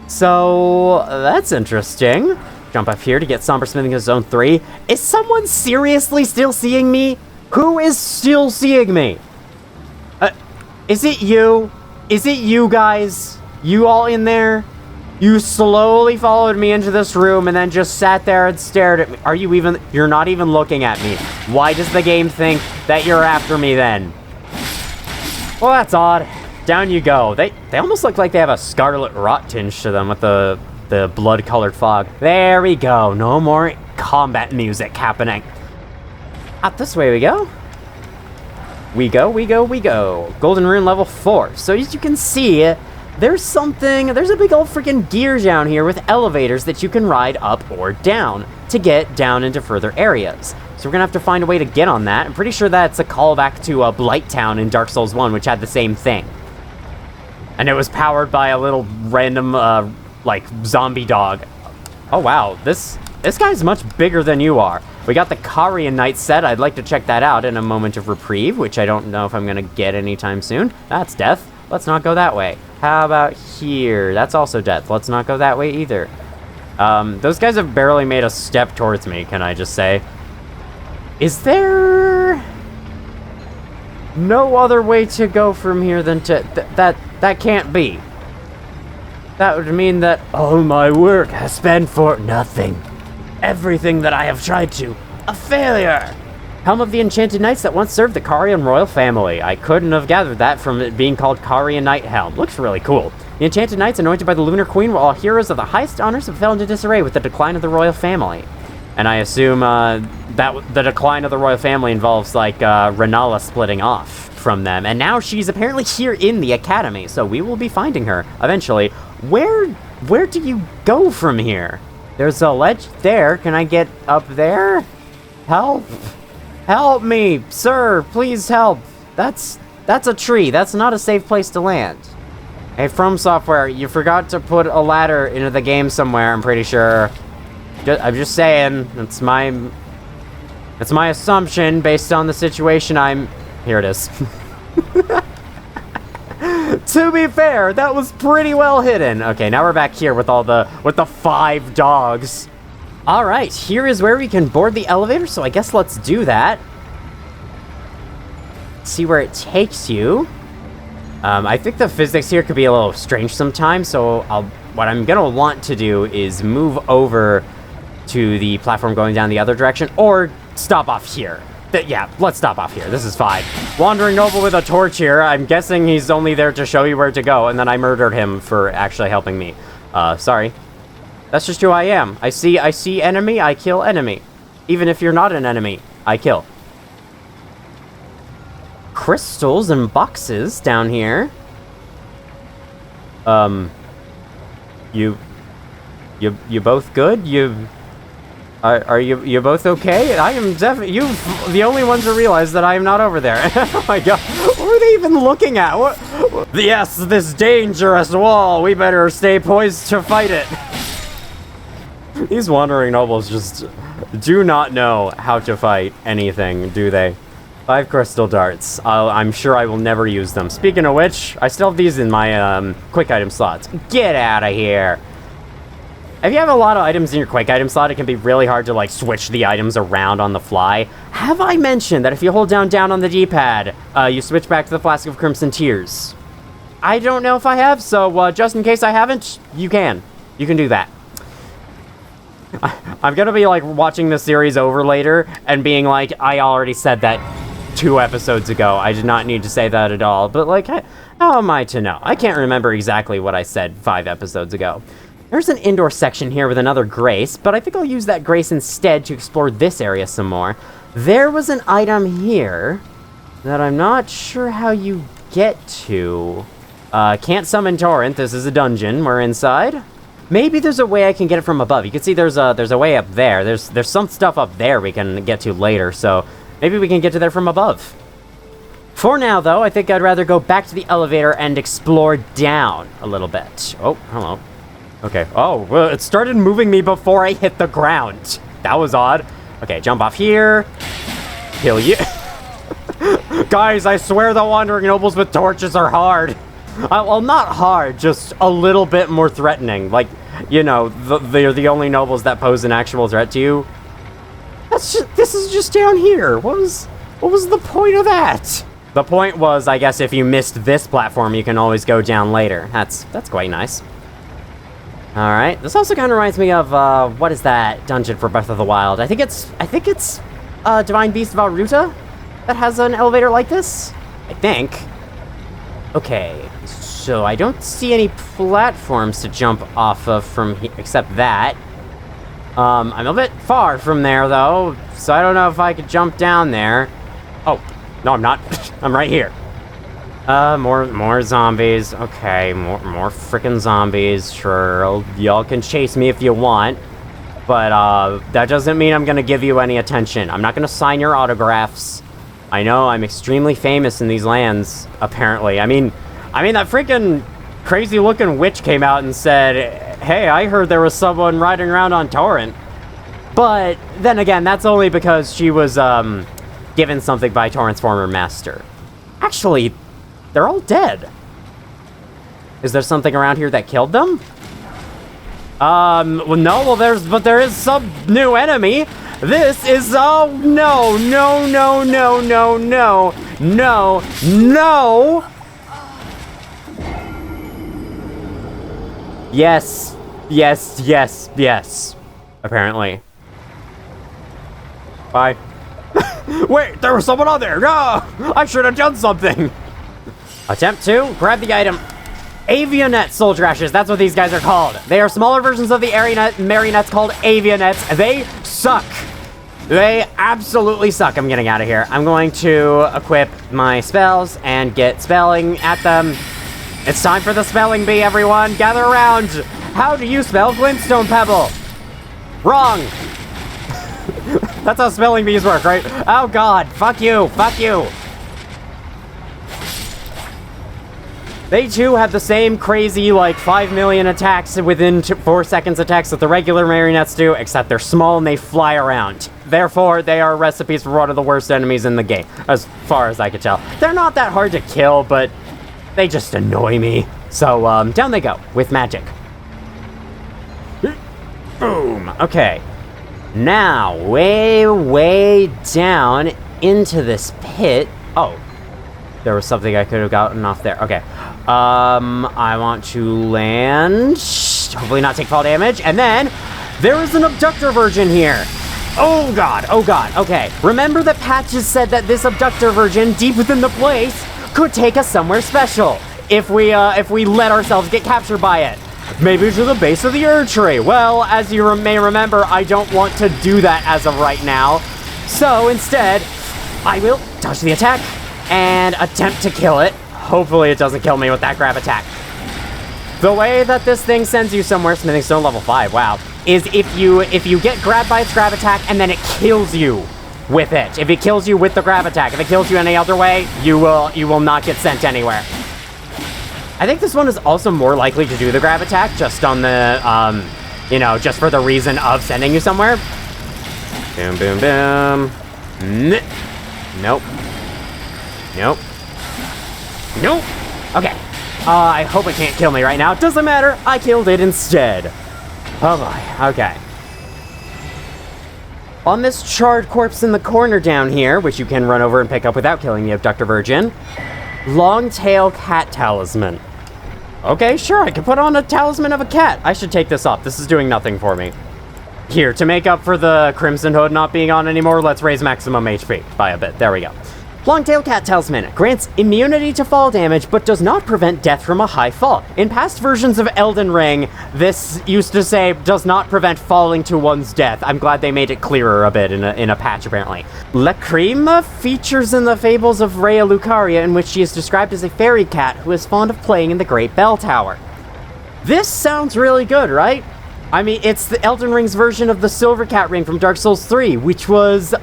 So, that's interesting. Jump up here to get Somber Smithing to Zone 3. Is someone seriously still seeing me? Who is still seeing me? Is it you? Is it you guys? You all in there? You slowly followed me into this room and then just sat there and stared at me. Are you even... You're not even looking at me. Why does the game think that you're after me then? Well, that's odd. Down you go. They almost look like they have a scarlet rot tinge to them with the blood-colored fog. There we go. No more combat music happening. Up this way we go. We go. Golden Rune level 4. So as you can see, there's a big old freaking gear down here with elevators that you can ride up or down to get down into further areas. So we're gonna have to find a way to get on that. I'm pretty sure that's a callback to Blight Town in Dark Souls 1, which had the same thing. And it was powered by a little random, like, zombie dog. Oh, wow. This guy's much bigger than you are. We got the Carian Knight set. I'd like to check that out in a moment of reprieve, which I don't know if I'm going to get anytime soon. That's death. Let's not go that way. How about here? That's also death. Let's not go that way either. Those guys have barely made a step towards me, can I just say. Is there no other way to go from here than to... That can't be. That would mean that all my work has been for nothing. Everything that I have tried to, a failure. Helm of the Enchanted Knights that once served the Carian royal family. I couldn't have gathered that from it being called Carian Knight Helm. Looks really cool. The Enchanted Knights, anointed by the Lunar Queen, were all heroes of the highest honors but fell into disarray with the decline of the royal family. And I assume that the decline of the royal family involves, like, Renala splitting off from them. And now she's apparently here in the Academy, so we will be finding her eventually. Where do you go from here? There's a ledge there. Can I get up there? Help! Help me! Sir, please help! That's a tree. That's not a safe place to land. Hey, From Software, you forgot to put a ladder into the game somewhere, I'm pretty sure. I'm just saying, it's my assumption based on the situation I'm... Here it is. To be fair, that was pretty well hidden. Okay, now we're back here with the 5 dogs. All right, here is where we can board the elevator, so I guess let's do that. See where it takes you. I think the physics here could be a little strange sometimes, so what I'm gonna want to do is move over to the platform going down the other direction, or stop off here. Yeah, let's stop off here. This is fine. Wandering Noble with a torch here. I'm guessing he's only there to show you where to go, and then I murdered him for actually helping me. Sorry. That's just who I am. I see enemy, I kill enemy. Even if you're not an enemy, I kill. Crystals and boxes down here. You both good? Are you both okay? I am definitely... You the only ones who realize that I am not over there. Oh my god. What were they even looking at? What? Yes, this dangerous wall. We better stay poised to fight it. These wandering nobles just do not know how to fight anything, do they? 5 crystal darts. I'm sure I will never use them. Speaking of which, I still have these in my quick item slots. Get out of here. If you have a lot of items in your quick item slot, it can be really hard to, like, switch the items around on the fly. Have I mentioned that if you hold down on the D-pad, you switch back to the Flask of Crimson Tears? I don't know if I have, so just in case I haven't, you can. You can do that. I'm gonna be, like, watching the series over later and being like, I already said that 2 episodes ago. I did not need to say that at all. But, like, how am I to know? I can't remember exactly what I said 5 episodes ago. There's an indoor section here with another Grace, but I think I'll use that Grace instead to explore this area some more. There was an item here that I'm not sure how you get to. Can't summon Torrent. This is a dungeon. We're inside. Maybe there's a way I can get it from above. You can see there's a way up there. There's some stuff up there we can get to later, so maybe we can get to there from above. For now, though, I think I'd rather go back to the elevator and explore down a little bit. Oh, hello. Okay. Oh, well, it started moving me before I hit the ground. That was odd. Okay, jump off here. Kill you. Guys, I swear the Wandering Nobles with torches are hard. Well, not hard, just a little bit more threatening. Like, you know, they're the only nobles that pose an actual threat to you. This is just down here. What was the point of that? The point was, I guess, if you missed this platform, you can always go down later. That's quite nice. Alright, this also kind of reminds me of, what is that dungeon for Breath of the Wild? I think it's Divine Beast of Alruta that has an elevator like this? I think. Okay, so I don't see any platforms to jump off of from here, except that. I'm a bit far from there, though, so I don't know if I could jump down there. Oh, no, I'm not. I'm right here. More zombies. Okay, more freaking zombies. Sure, y'all can chase me if you want, but that doesn't mean I'm gonna give you any attention. I'm not gonna sign your autographs. I know I'm extremely famous in these lands, apparently. I mean that freaking crazy looking witch came out and said, hey, I heard there was someone riding around on Torrent. But then again, that's only because she was given something by Torrent's former master. Actually, they're all dead. Is there something around here that killed them? Well, no, well, there is some new enemy. This is, oh, no, no, no, no, no, no, no, no. Yes, yes, yes, yes, apparently. Bye. Wait, there was someone on there. No, I should have done something. Attempt 2, grab the item. Avionet soldier ashes, that's what these guys are called. They are smaller versions of the marionettes called avionets. They suck. They absolutely suck. I'm getting out of here. I'm going to equip my spells and get spelling at them. It's time for the spelling bee, everyone. Gather around. How do you spell glintstone pebble? Wrong. That's how spelling bees work, right? Oh god, fuck you, fuck you. They too have the same crazy, like, 5 million attacks within 4 seconds attacks that the regular marionettes do, except they're small and they fly around. Therefore, they are recipes for one of the worst enemies in the game, as far as I could tell. They're not that hard to kill, but they just annoy me. So, down they go, with magic. Boom, okay. Now, way down into this pit. Oh, there was something I could have gotten off there. Okay. I want to land. Hopefully not take fall damage. And then, there is an abductor virgin here. Oh god, okay. Remember that Patches said that this abductor virgin, deep within the place, could take us somewhere special. If we let ourselves get captured by it. Maybe to the base of the Erd Tree. Well, as you may remember, I don't want to do that as of right now. So instead, I will dodge the attack and attempt to kill it. Hopefully it doesn't kill me with that grab attack. The way that this thing sends you somewhere, Smithing Stone level 5, wow, is if you get grabbed by its grab attack and then it kills you with it. If it kills you with the grab attack, if it kills you any other way, you will not get sent anywhere. I think this one is also more likely to do the grab attack, just on the, just for the reason of sending you somewhere. Boom, boom, boom. Nope. Nope. Nope. Okay. I hope it can't kill me right now. Doesn't matter. I killed it instead. Oh boy. Okay. On this charred corpse in the corner down here, which you can run over and pick up without killing the abductor virgin, long-tail cat talisman. Okay, sure, I can put on a talisman of a cat. I should take this off. This is doing nothing for me. Here, to make up for the Crimson Hood not being on anymore, let's raise maximum HP by a bit. There we go. Long-tail cat talisman grants immunity to fall damage, but does not prevent death from a high fall. In past versions of Elden Ring, this used to say does not prevent falling to one's death. I'm glad they made it clearer a bit in a patch, apparently. Lacrima features in the fables of Raya Lucaria, in which she is described as a fairy cat who is fond of playing in the Great Bell Tower. This sounds really good, right? I mean, it's the Elden Ring's version of the Silver Cat ring from Dark Souls 3, which was,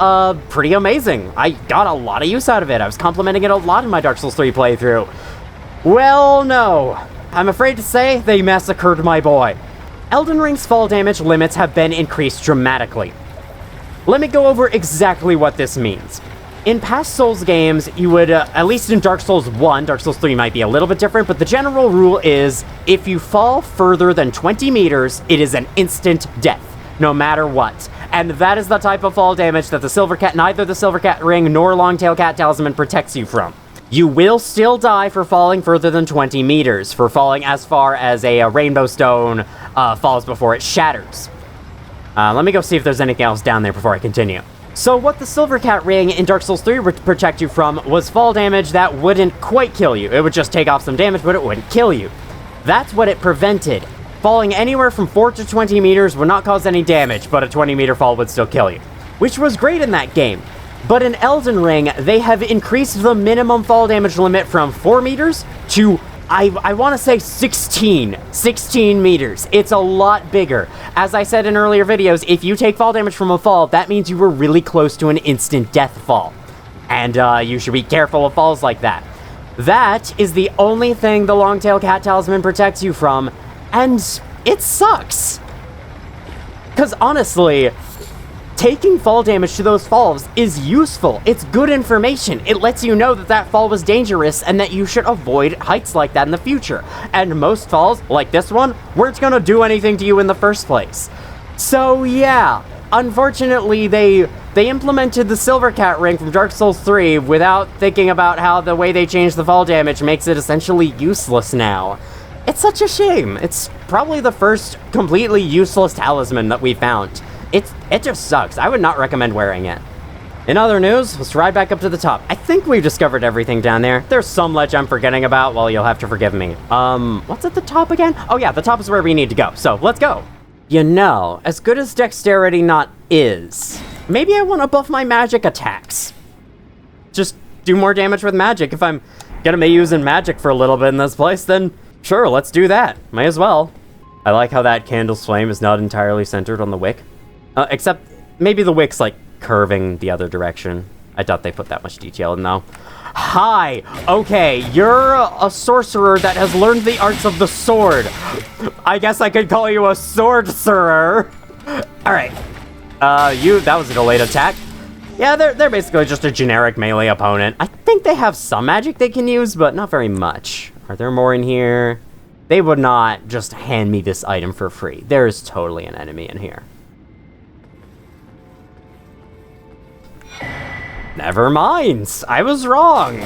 pretty amazing. I got a lot of use out of it. I was complimenting it a lot in my Dark Souls 3 playthrough. Well, no. I'm afraid to say they massacred my boy. Elden Ring's fall damage limits have been increased dramatically. Let me go over exactly what this means. In past Souls games, you would, at least in Dark Souls 1, Dark Souls 3 might be a little bit different, but the general rule is, if you fall further than 20 meters, it is an instant death, no matter what. And that is the type of fall damage that neither the Silver Cat ring nor Longtail Cat Talisman protects you from. You will still die for falling further than 20 meters, for falling as far as a Rainbow Stone falls before it shatters. Let me go see if there's anything else down there before I continue. So what the Silver Cat ring in Dark Souls 3 would protect you from was fall damage that wouldn't quite kill you. It would just take off some damage, but it wouldn't kill you. That's what it prevented. Falling anywhere from 4 to 20 meters would not cause any damage, but a 20-meter fall would still kill you. Which was great in that game. But in Elden Ring, they have increased the minimum fall damage limit from 4 meters to, I want to say 16 meters. It's a lot bigger. As I said in earlier videos, if you take fall damage from a fall, that means you were really close to an instant death fall. And you should be careful of falls like that. That is the only thing the Longtail Cat Talisman protects you from, and it sucks. Because honestly, taking fall damage to those falls is useful. It's good information. It lets you know that that fall was dangerous and that you should avoid heights like that in the future. And most falls, like this one, weren't gonna do anything to you in the first place. So yeah, unfortunately they implemented the Silver Cat ring from Dark Souls 3 without thinking about how the way they changed the fall damage makes it essentially useless now. It's such a shame. It's probably the first completely useless talisman that we found. It just sucks. I would not recommend wearing it. In other news, let's ride back up to the top. I think we've discovered everything down there. There's some ledge I'm forgetting about, well, you'll have to forgive me. What's at the top again? Oh yeah, the top is where we need to go, so let's go. You know, as good as Dexterity Knot is, maybe I want to buff my magic attacks. Just do more damage with magic. If I'm gonna be using magic for a little bit in this place, then sure, let's do that. May as well. I like how that candle's flame is not entirely centered on the wick. Except maybe the wick's like curving the other direction. I doubt they put that much detail in though. Hi! Okay, you're a sorcerer that has learned the arts of the sword. I guess I could call you a sword-cerer. Alright. That was a delayed attack. Yeah, they're basically just a generic melee opponent. I think they have some magic they can use, but not very much. Are there more in here? They would not just hand me this item for free. There is totally an enemy in here. Never mind. I was wrong.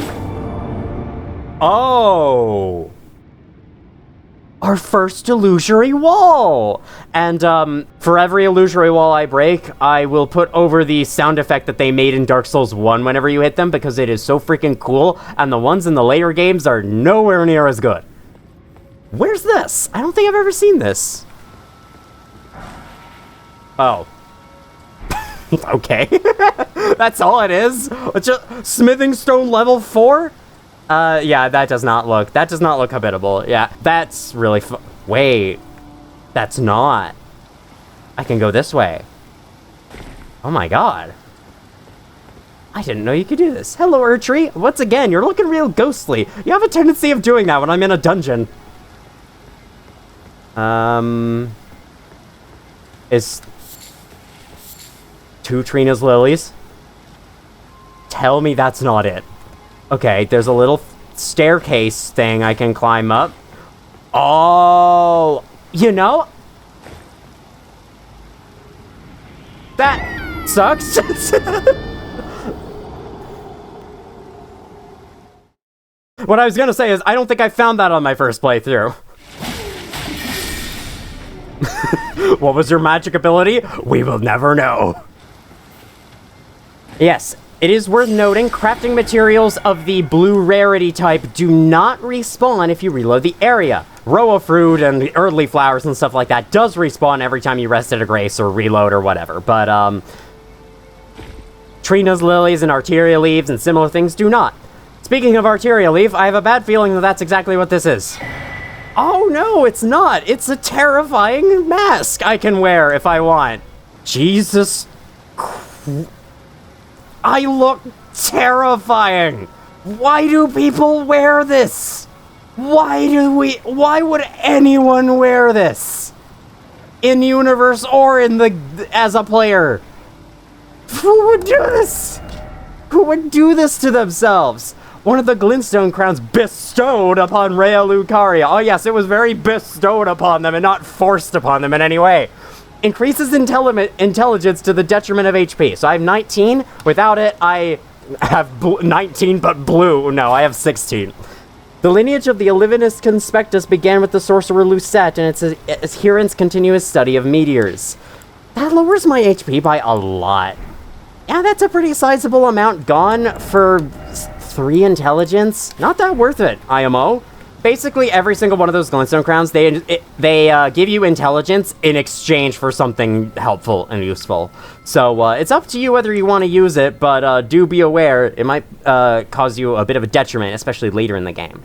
Oh. Our first illusory wall. And for every illusory wall I break, I will put over the sound effect that they made in Dark Souls 1 whenever you hit them, because it is so freaking cool, and the ones in the later games are nowhere near as good. Where's this? I don't think I've ever seen this. Oh. Okay. That's all it is? It's just smithing stone level 4? Yeah, that does not look habitable. Yeah, that's really wait. That's not. I can go this way. Oh my god. I didn't know you could do this. Hello, Urtree. Once again, you're looking real ghostly. You have a tendency of doing that when I'm in a dungeon. Is 2 Trina's lilies? Tell me that's not it. Okay, there's a little staircase thing I can climb up. Oh, you know, that sucks. What I was gonna say is I don't think I found that on my first playthrough. What was your magic ability? We will never know. Yes, it is worth noting, crafting materials of the blue rarity type do not respawn if you reload the area. Roa fruit and the earthly flowers and stuff like that does respawn every time you rest at a grace or reload or whatever, but Trina's lilies and Arteria leaves and similar things do not. Speaking of Arteria leaf, I have a bad feeling that that's exactly what this is. Oh no, it's not. It's a terrifying mask I can wear if I want. Jesus. I look terrifying. Why do people wear this? Why would anyone wear this? In universe or as a player? Who would do this? Who would do this to themselves? One of the Glintstone crowns bestowed upon Raya Lucaria. Oh yes, it was very bestowed upon them and not forced upon them in any way. Increases intelligence to the detriment of HP. So I have 19. Without it, I have 19 but blue. No, I have 16. The lineage of the Olivinus Conspectus began with the sorcerer Lucette and its adherents' continuous study of meteors. That lowers my HP by a lot. Yeah, that's a pretty sizable amount gone for 3 intelligence. Not that worth it, IMO. Basically, every single one of those Glintstone crowns, they give you intelligence in exchange for something helpful and useful. So it's up to you whether you want to use it, but do be aware it might cause you a bit of a detriment, especially later in the game.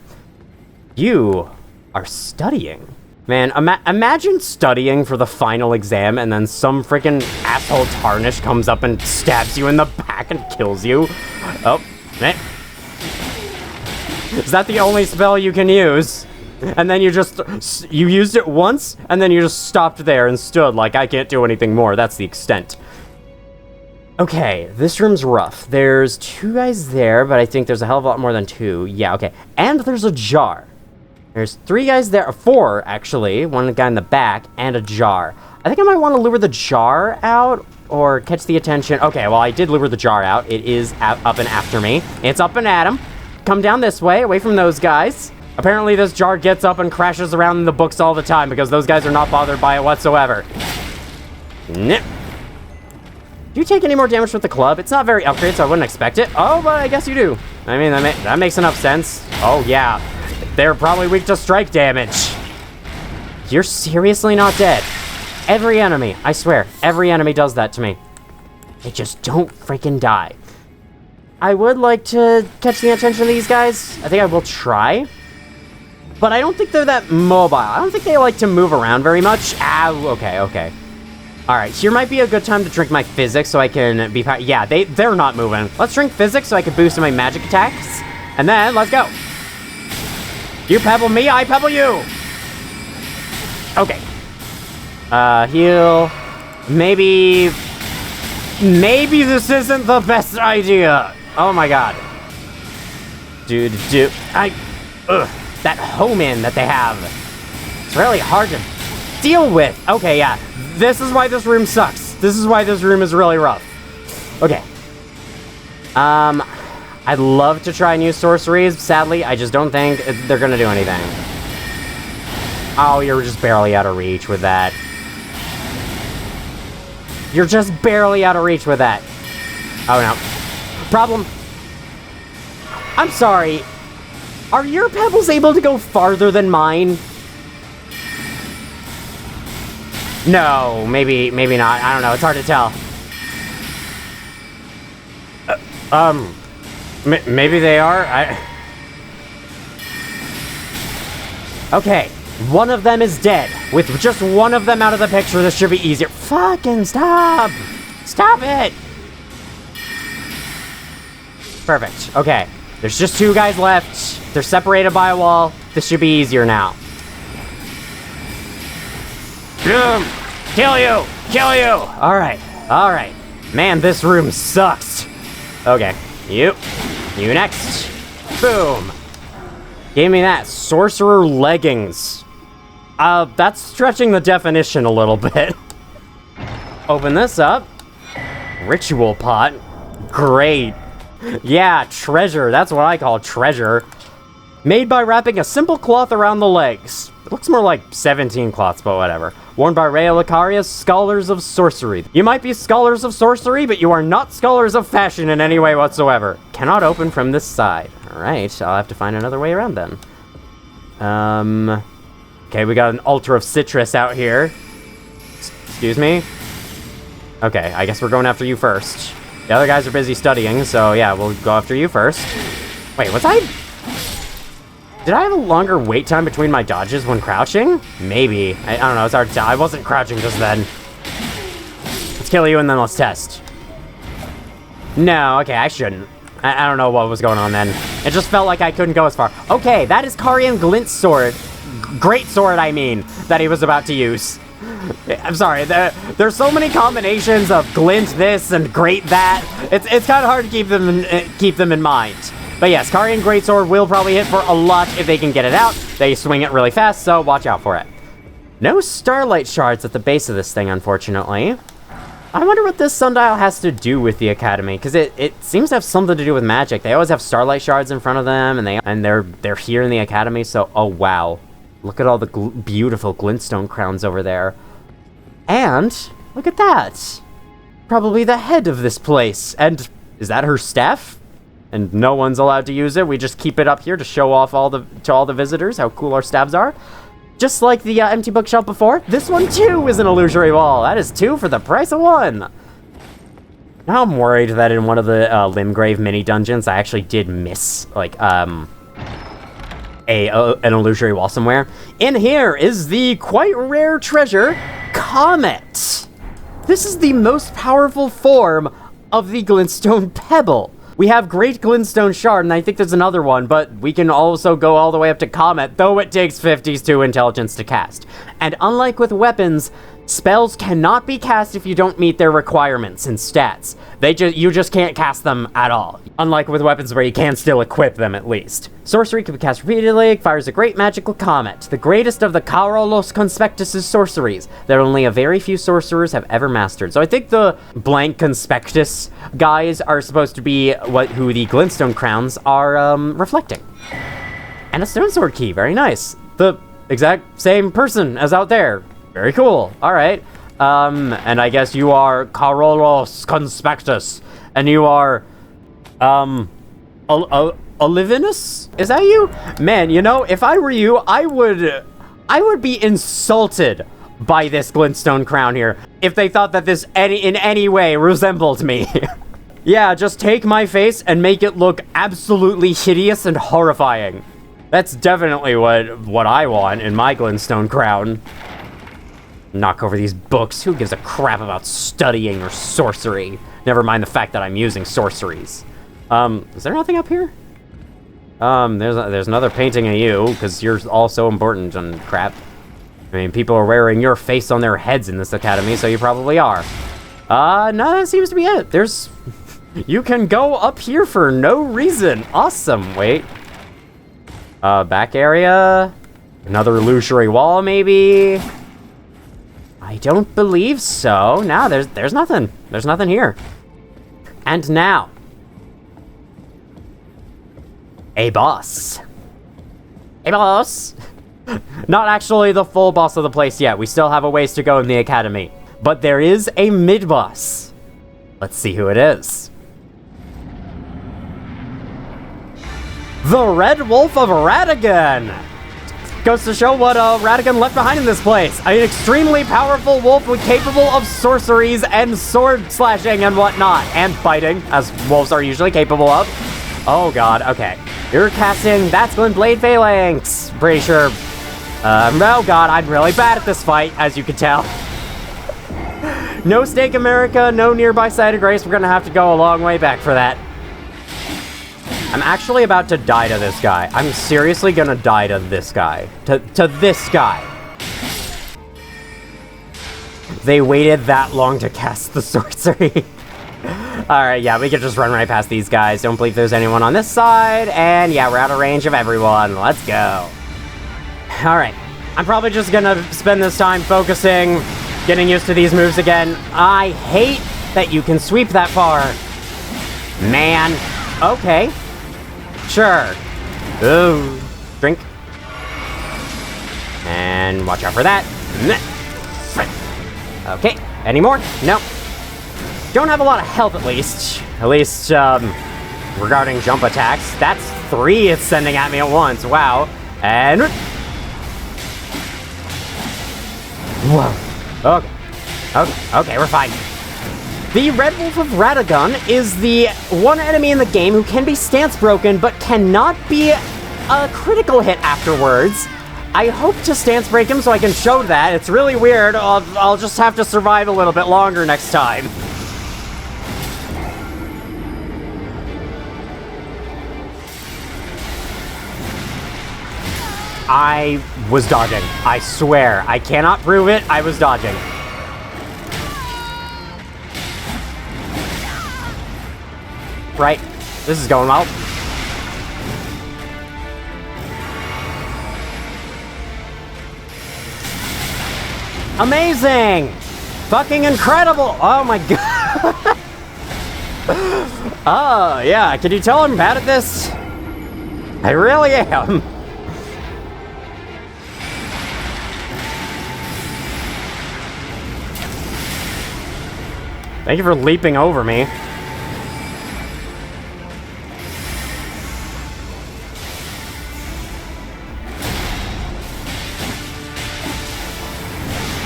You are studying. Man, imagine studying for the final exam and then some freaking asshole Tarnish comes up and stabs you in the back and kills you. Oh, man. Is that the only spell you can use? And then you used it once, and then you just stopped there and stood like, I can't do anything more. That's the extent. Okay, this room's rough. There's 2 guys there, but I think there's a hell of a lot more than 2. Yeah, okay. And there's a jar. There's 3 guys there, 4 actually. 1 guy in the back, and a jar. I think I might want to lure the jar out, or catch the attention. Okay, well, I did lure the jar out. It is up and after me. It's up and at him. Come down this way, away from those guys. Apparently this jar gets up and crashes around in the books all the time because those guys are not bothered by it whatsoever. Nip. Do you take any more damage with the club? It's not very upgraded, so I wouldn't expect it. Oh, but I guess you do. I mean, that makes enough sense. Oh, yeah. They're probably weak to strike damage. You're seriously not dead. Every enemy, I swear, every enemy does that to me. They just don't freaking die. I would like to catch the attention of these guys. I think I will try. But I don't think they're that mobile. I don't think they like to move around very much. Ow, okay. Alright, here might be a good time to drink my physics so I can be... Yeah, they're not moving. Let's drink physics so I can boost my magic attacks. And then, let's go. You pebble me, I pebble you. Okay. Heal. Maybe this isn't the best idea. Oh my god. Ugh. That home-in that they have. It's really hard to deal with. Okay, yeah. This is why this room sucks. This is why this room is really rough. Okay. I'd love to try new sorceries. Sadly, I just don't think they're gonna do anything. Oh, you're just barely out of reach with that. You're just barely out of reach with that. Oh, no. Problem. I'm sorry. Are your pebbles able to go farther than mine? No, maybe not. I don't know. It's hard to tell. Maybe they are. Okay, one of them is dead. With just one of them out of the picture, this should be easier. Fucking stop! Stop it! Perfect. Okay, there's just 2 guys left. They're separated by a wall. This should be easier now. Kill you! Kill you! Alright. Man, this room sucks. Okay, you next. Boom. Gave me that. Sorcerer leggings. That's stretching the definition a little bit. Open this up. Ritual pot. Great. Yeah, treasure. That's what I call treasure. Made by wrapping a simple cloth around the legs. It looks more like 17 cloths, but whatever. Worn by Raya Lucaria, scholars of sorcery. You might be scholars of sorcery, but you are not scholars of fashion in any way whatsoever. Cannot open from this side. Alright, I'll have to find another way around then. Okay, we got an altar of citrus out here. Excuse me? Okay, I guess we're going after you first. The other guys are busy studying, so yeah, we'll go after you first. Wait, did I have a longer wait time between my dodges when crouching? Maybe. I don't know, it's hard to tell. I wasn't crouching just then. Let's kill you and then let's test. No, okay, I shouldn't. I don't know what was going on then. It just felt like I couldn't go as far. Okay, that is Carian Glint's sword. Great sword, I mean, that he was about to use. I'm sorry, there's so many combinations of glint this and great that. It's kind of hard to keep them in mind. But yes, Carian Greatsword will probably hit for a lot if they can get it out. They swing it really fast, so watch out for it. No starlight shards at the base of this thing, unfortunately. I wonder what this sundial has to do with the Academy, because it seems to have something to do with magic. They always have starlight shards in front of them, and they're here in the Academy, so oh wow. Look at all the beautiful glintstone crowns over there. And look at that. Probably the head of this place. And is that her staff? And no one's allowed to use it. We just keep it up here to show off to all the visitors how cool our staves are. Just like the empty bookshelf before, this one too is an illusory wall. That is 2 for the price of 1. Now I'm worried that in one of the Limgrave mini dungeons, I actually did miss like an illusory wall somewhere. In here is the quite rare treasure, Comet. This is the most powerful form of the Glintstone Pebble. We have Great Glintstone Shard, and I think there's another one, but we can also go all the way up to Comet, though it takes 52 intelligence to cast. And unlike with weapons, spells cannot be cast if you don't meet their requirements and stats. You just can't cast them at all. Unlike with weapons where you can still equip them at least. Sorcery can be cast repeatedly, fires a great magical comet, the greatest of the Carolus Conspectus' sorceries that only a very few sorcerers have ever mastered. So I think the blank Conspectus guys are supposed to be who the Glintstone crowns are reflecting. And a stone sword key, very nice. The exact same person as out there. Very cool. All right. And I guess you are Carolus Conspectus, and you are, Olivinus? Is that you? Man, you know, if I were you, I would be insulted by this Glintstone crown here if they thought that this in any way resembled me. Yeah, just take my face and make it look absolutely hideous and horrifying. That's definitely what I want in my Glintstone crown. Knock over these books. Who gives a crap about studying or sorcery? Never mind the fact that I'm using sorceries. Is there nothing up here? There's another painting of you, because you're all so important and crap. I mean, people are wearing your face on their heads in this academy, so you probably are. No, that seems to be it. You can go up here for no reason. Awesome. Wait. Back area. Another illusory wall, maybe. I don't believe so. No, there's nothing. There's nothing here. And now, a boss. A boss. Not actually the full boss of the place yet. We still have a ways to go in the academy. But there is a mid-boss. Let's see who it is. The Red Wolf of Radagon. Goes to show what Radagon left behind in this place. An extremely powerful wolf capable of sorceries and sword slashing and whatnot. And biting, as wolves are usually capable of. Oh god, okay. You're casting That's Glintblade Phalanx. Pretty sure. Oh god, I'm really bad at this fight, as you can tell. No Stake America, no nearby site of grace. We're gonna have to go a long way back for that. I'm actually about to die to this guy. I'm seriously gonna die to this guy. To this guy. They waited that long to cast the sorcery. Alright, yeah, we can just run right past these guys. Don't believe there's anyone on this side. And yeah, we're out of range of everyone. Let's go. Alright. I'm probably just gonna spend this time focusing, getting used to these moves again. I hate that you can sweep that far. Man. Okay. Sure. Ooh. Drink. And watch out for that. Okay. Any more? Nope. Don't have a lot of health, at least. At least, regarding jump attacks. That's 3 it's sending at me at once. Wow. And... whoa. Okay, we're fine. The Red Wolf of Radagon is the one enemy in the game who can be stance broken, but cannot be a critical hit afterwards. I hope to stance break him so I can show that. It's really weird. I'll just have to survive a little bit longer next time. I was dodging. I swear. I cannot prove it. I was dodging. Right. This is going well. Amazing! Fucking incredible! Oh my god! Oh, yeah. Can you tell I'm bad at this? I really am. Thank you for leaping over me.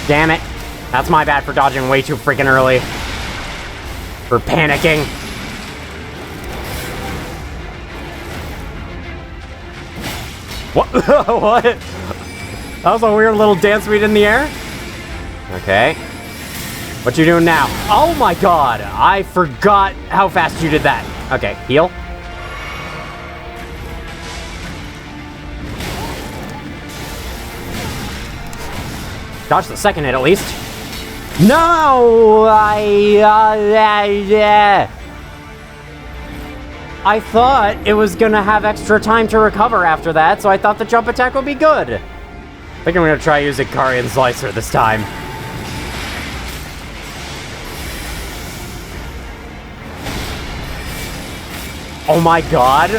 Damn it. That's my bad for dodging way too freaking early. For panicking. What? What? That was a weird little dance we did in the air. Okay. What you doing now? Oh my god. I forgot how fast you did that. Okay, heal. Dodge the second hit at least. No! I thought it was gonna have extra time to recover after that, so I thought the jump attack would be good. I think I'm gonna try using Carian Slicer this time. Oh my god,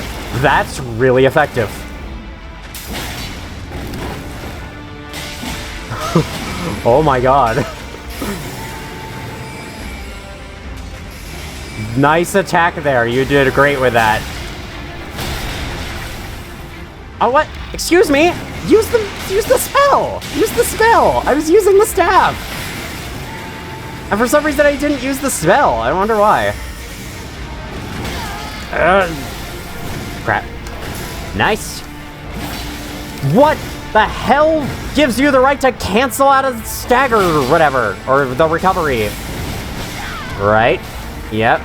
that's really effective. Oh my god. Nice attack there, you did great with that. Oh, what? Excuse me? Use the spell! Use the spell! I was using the staff! And for some reason I didn't use the spell. I wonder why. Crap. Nice. What the hell gives you the right to cancel out a stagger or whatever? Or the recovery? Right. Yep.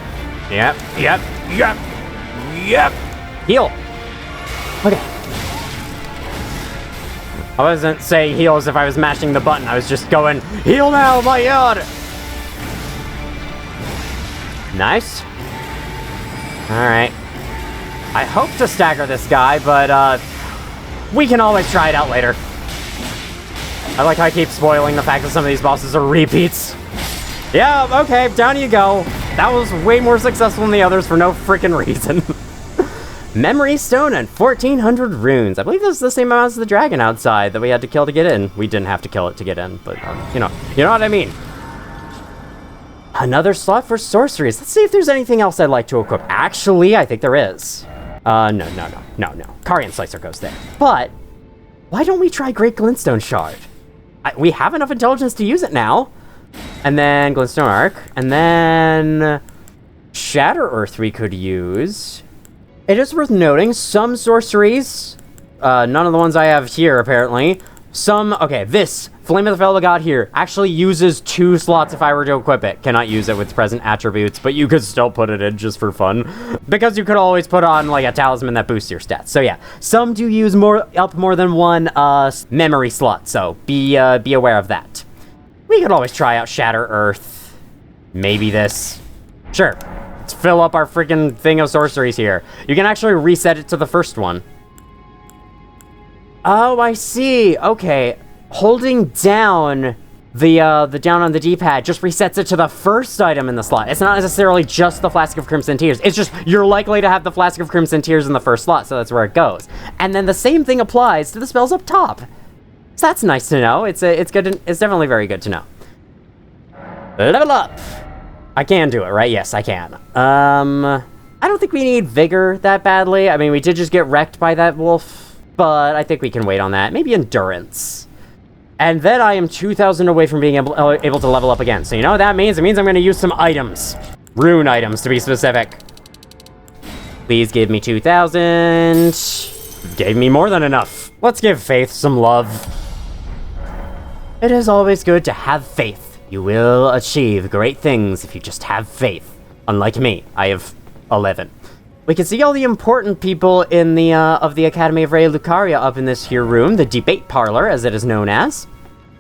Yep. Yep. Yep. Yep. Heal. Okay. I wasn't saying heal as if I was mashing the button. I was just going, heal now, my god! Nice. Alright. I hope to stagger this guy, but, we can always try it out later. I like how I keep spoiling the fact that some of these bosses are repeats. Yeah, okay, down you go. That was way more successful than the others for no freaking reason. Memory Stone and 1,400 runes. I believe this is the same amount as the dragon outside that we had to kill to get in. We didn't have to kill it to get in, but, you know what I mean. Another slot for sorceries. Let's see if there's anything else I'd like to equip. Actually, I think there is. No. Carian Slicer goes there. But, why don't we try Great Glintstone Shard? We have enough intelligence to use it now. And then Glintstone Arc. And then Shatter Earth we could use. It is worth noting, some sorceries, none of the ones I have here, apparently. Okay, this Flame of the Fellow God here actually uses 2 slots if I were to equip it. Cannot use it with present attributes, but you could still put it in just for fun. Because you could always put on, like, a talisman that boosts your stats. So yeah, some do use more than one memory slot, so be aware of that. We could always try out Shatter Earth. Maybe this. Sure. Let's fill up our freaking thing of sorceries here. You can actually reset it to the first one. Oh, I see. Okay. Holding down the down on the D-pad just resets it to the first item in the slot. It's not necessarily just the Flask of Crimson Tears. It's just you're likely to have the Flask of Crimson Tears in the first slot, so that's where it goes. And then the same thing applies to the spells up top. So that's nice to know. It's good. It's definitely very good to know. Level up. I can do it, right? Yes, I can. I don't think we need Vigor that badly. I mean, we did just get wrecked by that wolf, but I think we can wait on that. Maybe Endurance. And then I am 2,000 away from being able to level up again. So you know what that means? It means I'm going to use some items. Rune items, to be specific. Please give me 2,000. Gave me more than enough. Let's give Faith some love. It is always good to have faith. You will achieve great things if you just have faith. Unlike me, I have 11. We can see all the important people in the of the Academy of Raya Lucaria up in this here room, the debate parlor, as it is known as.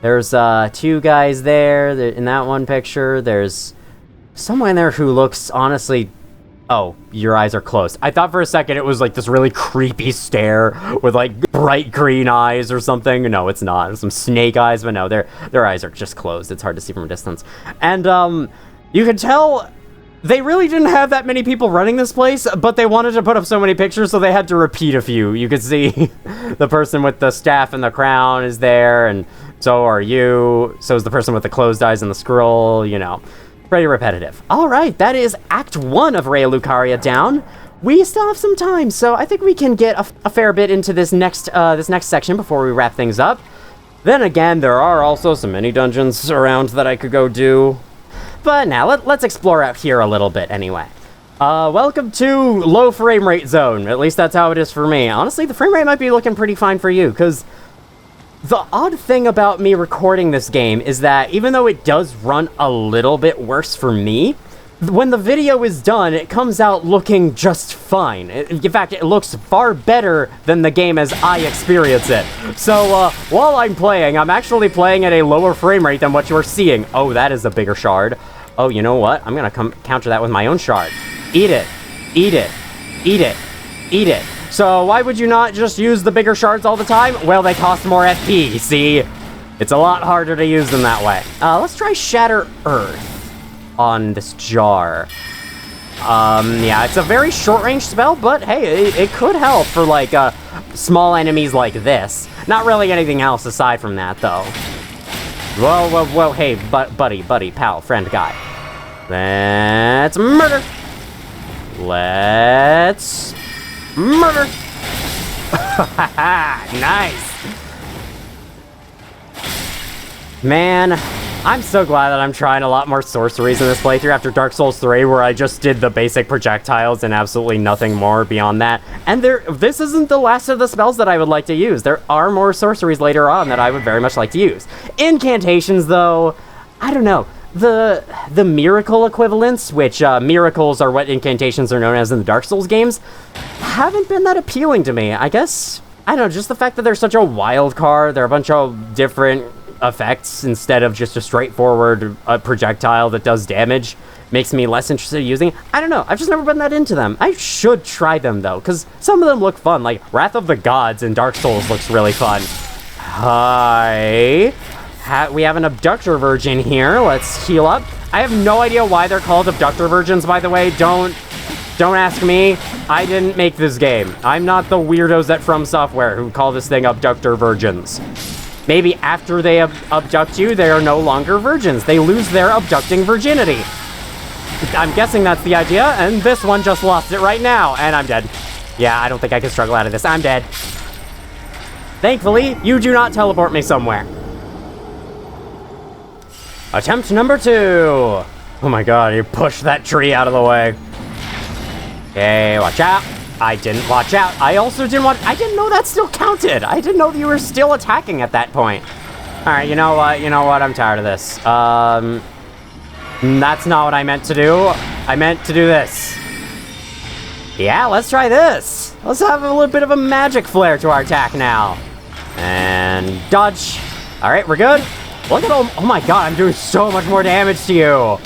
There's 2 guys there in that one picture. There's someone there who looks honestly. Oh, your eyes are closed. I thought for a second it was like this really creepy stare with like bright green eyes or something. No, it's not. Some snake eyes, but no, their eyes are just closed. It's hard to see from a distance. And you can tell they really didn't have that many people running this place, but they wanted to put up so many pictures, so they had to repeat a few. You could see the person with the staff and the crown is there, and so are you. So is the person with the closed eyes and the scroll, you know. Pretty repetitive. All right, that is Act 1 of Raya Lucaria down. We still have some time, so I think we can get a fair bit into this next section before we wrap things up. Then again, there are also some mini dungeons around that I could go do. But now, let's explore out here a little bit anyway. Welcome to low frame rate zone. At least that's how it is for me. Honestly, the frame rate might be looking pretty fine for you, because the odd thing about me recording this game is that even though it does run a little bit worse for me, when the video is done, it comes out looking just fine. In fact, it looks far better than the game as I experience it. So, while I'm playing, I'm actually playing at a lower frame rate than what you're seeing. Oh, that is a bigger shard. Oh, you know what? I'm gonna counter that with my own shard. Eat it. Eat it. Eat it. Eat it. So, why would you not just use the bigger shards all the time? Well, they cost more FP, see? It's a lot harder to use them that way. Let's try Shatter Earth on this jar. Yeah, it's a very short-range spell, but hey, it could help for, like, small enemies like this. Not really anything else aside from that, though. Whoa, whoa, whoa, hey, buddy, pal, friend, guy. Let's murder! Let's murder! Nice! Man, I'm so glad that I'm trying a lot more sorceries in this playthrough after Dark Souls 3, where I just did the basic projectiles and absolutely nothing more beyond that. And this isn't the last of the spells that I would like to use. There are more sorceries later on that I would very much like to use. Incantations, though, I don't know. The miracle equivalents, which miracles are what incantations are known as in the Dark Souls games, haven't been that appealing to me. I guess, I don't know, just the fact that they're such a wild card, they're a bunch of different effects instead of just a straightforward projectile that does damage makes me less interested in using it. I don't know, I've just never been that into them. I should try them though, because some of them look fun, like Wrath of the Gods in Dark Souls looks really fun. Hi. We have an Abductor Virgin here. Let's heal up. I have no idea why they're called Abductor Virgins, by the way. Don't ask me. I didn't make this game. I'm not the weirdos at From Software who call this thing Abductor Virgins. Maybe after they abduct you, they are no longer virgins. They lose their abducting virginity. I'm guessing that's the idea, and this one just lost it right now, and I'm dead. Yeah, I don't think I can struggle out of this. I'm dead. Thankfully, you do not teleport me somewhere. Attempt number 2. Oh my god, you pushed that tree out of the way. Okay, watch out. I didn't watch out. I also didn't watch. I didn't know that still counted. I didn't know that you were still attacking at that point. All right, you know what? You know what? I'm tired of this. That's not what I meant to do. I meant to do this. Yeah, let's try this. Let's have a little bit of a magic flair to our attack now. And dodge. All right, we're good. Look at all. Oh my god, I'm doing so much more damage to you.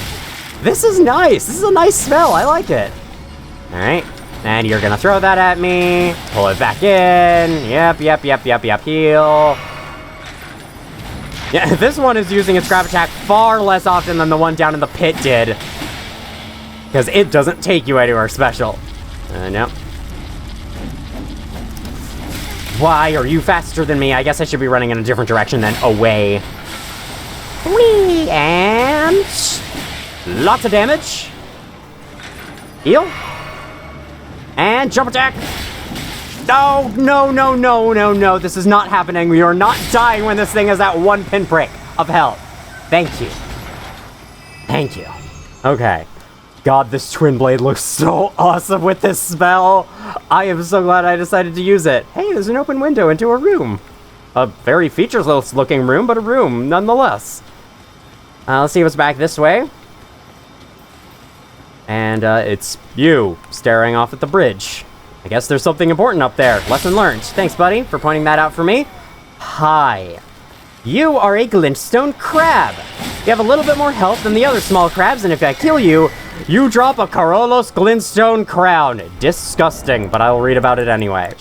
This is nice. This is a nice spell. I like it. All right. And you're gonna throw that at me. Pull it back in. Yep. Heal. Yeah, this one is using its grab attack far less often than the one down in the pit did. Because it doesn't take you anywhere special. No. Why are you faster than me? I guess I should be running in a different direction than away. Whee! And lots of damage. Heal. And jump attack. No. This is not happening. We are not dying when this thing is at 1 pinprick of health. Thank you. Thank you. Okay. God, this twin blade looks so awesome with this spell. I am so glad I decided to use it. Hey, there's an open window into a room. A very featureless looking room, but a room nonetheless. Let's see what's back this way. And it's you staring off at the bridge. I guess there's something important up there. Lesson learned. Thanks, buddy, for pointing that out for me. Hi. You are a glintstone crab. You have a little bit more health than the other small crabs, and if I kill you, you drop a Carolus glintstone crown. Disgusting, but I will read about it anyway.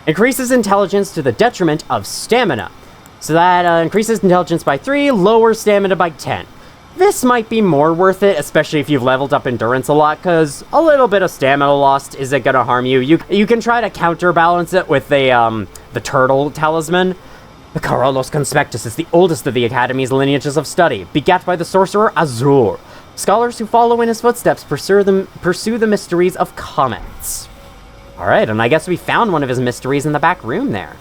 Increases intelligence to the detriment of stamina. So that increases intelligence by 3, lowers stamina by 10. This might be more worth it, especially if you've leveled up endurance a lot, because a little bit of stamina lost isn't going to harm you. You can try to counterbalance it with the turtle talisman. The Carolus Conspectus is the oldest of the Academy's lineages of study, begat by the sorcerer Azur. Scholars who follow in his footsteps pursue the mysteries of comets. Alright, and I guess we found one of his mysteries in the back room there.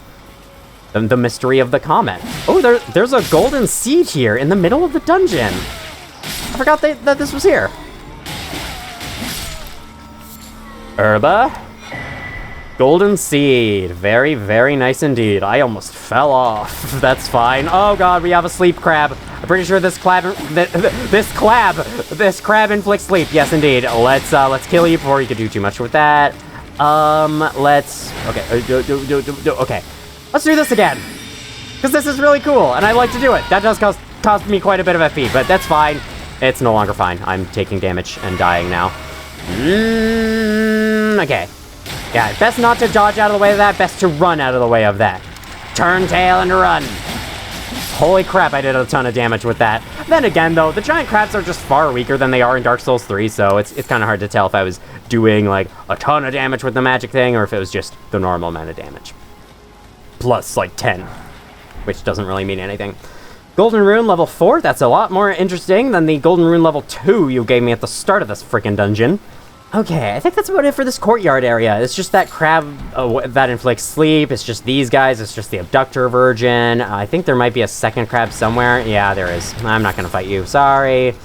The mystery of the comet. Oh, there's a golden seed here in the middle of the dungeon. I forgot that this was here. Herba. Golden seed. Very, very nice indeed. I almost fell off. That's fine. Oh god, we have a sleep crab. I'm pretty sure this crab inflicts sleep. Yes, indeed. Let's kill you before you can do too much with that. Okay. Okay. Let's do this again. Because this is really cool, and I like to do it. That does cost me quite a bit of FP, but that's fine. It's no longer fine. I'm taking damage and dying now. Okay. Yeah, best not to dodge out of the way of that. Best to run out of the way of that. Turn tail and run. Holy crap, I did a ton of damage with that. Then again, though, the giant crabs are just far weaker than they are in Dark Souls 3, so it's kind of hard to tell if I was doing, like, a ton of damage with the magic thing, or if it was just the normal amount of damage. Plus, like, 10, which doesn't really mean anything. Golden Rune level 4, that's a lot more interesting than the Golden Rune level 2 you gave me at the start of this freaking dungeon. Okay, I think that's about it for this courtyard area. It's just that crab that inflicts sleep. It's just these guys. It's just the abductor virgin. I think there might be a second crab somewhere. Yeah, there is. I'm not gonna fight you. Sorry.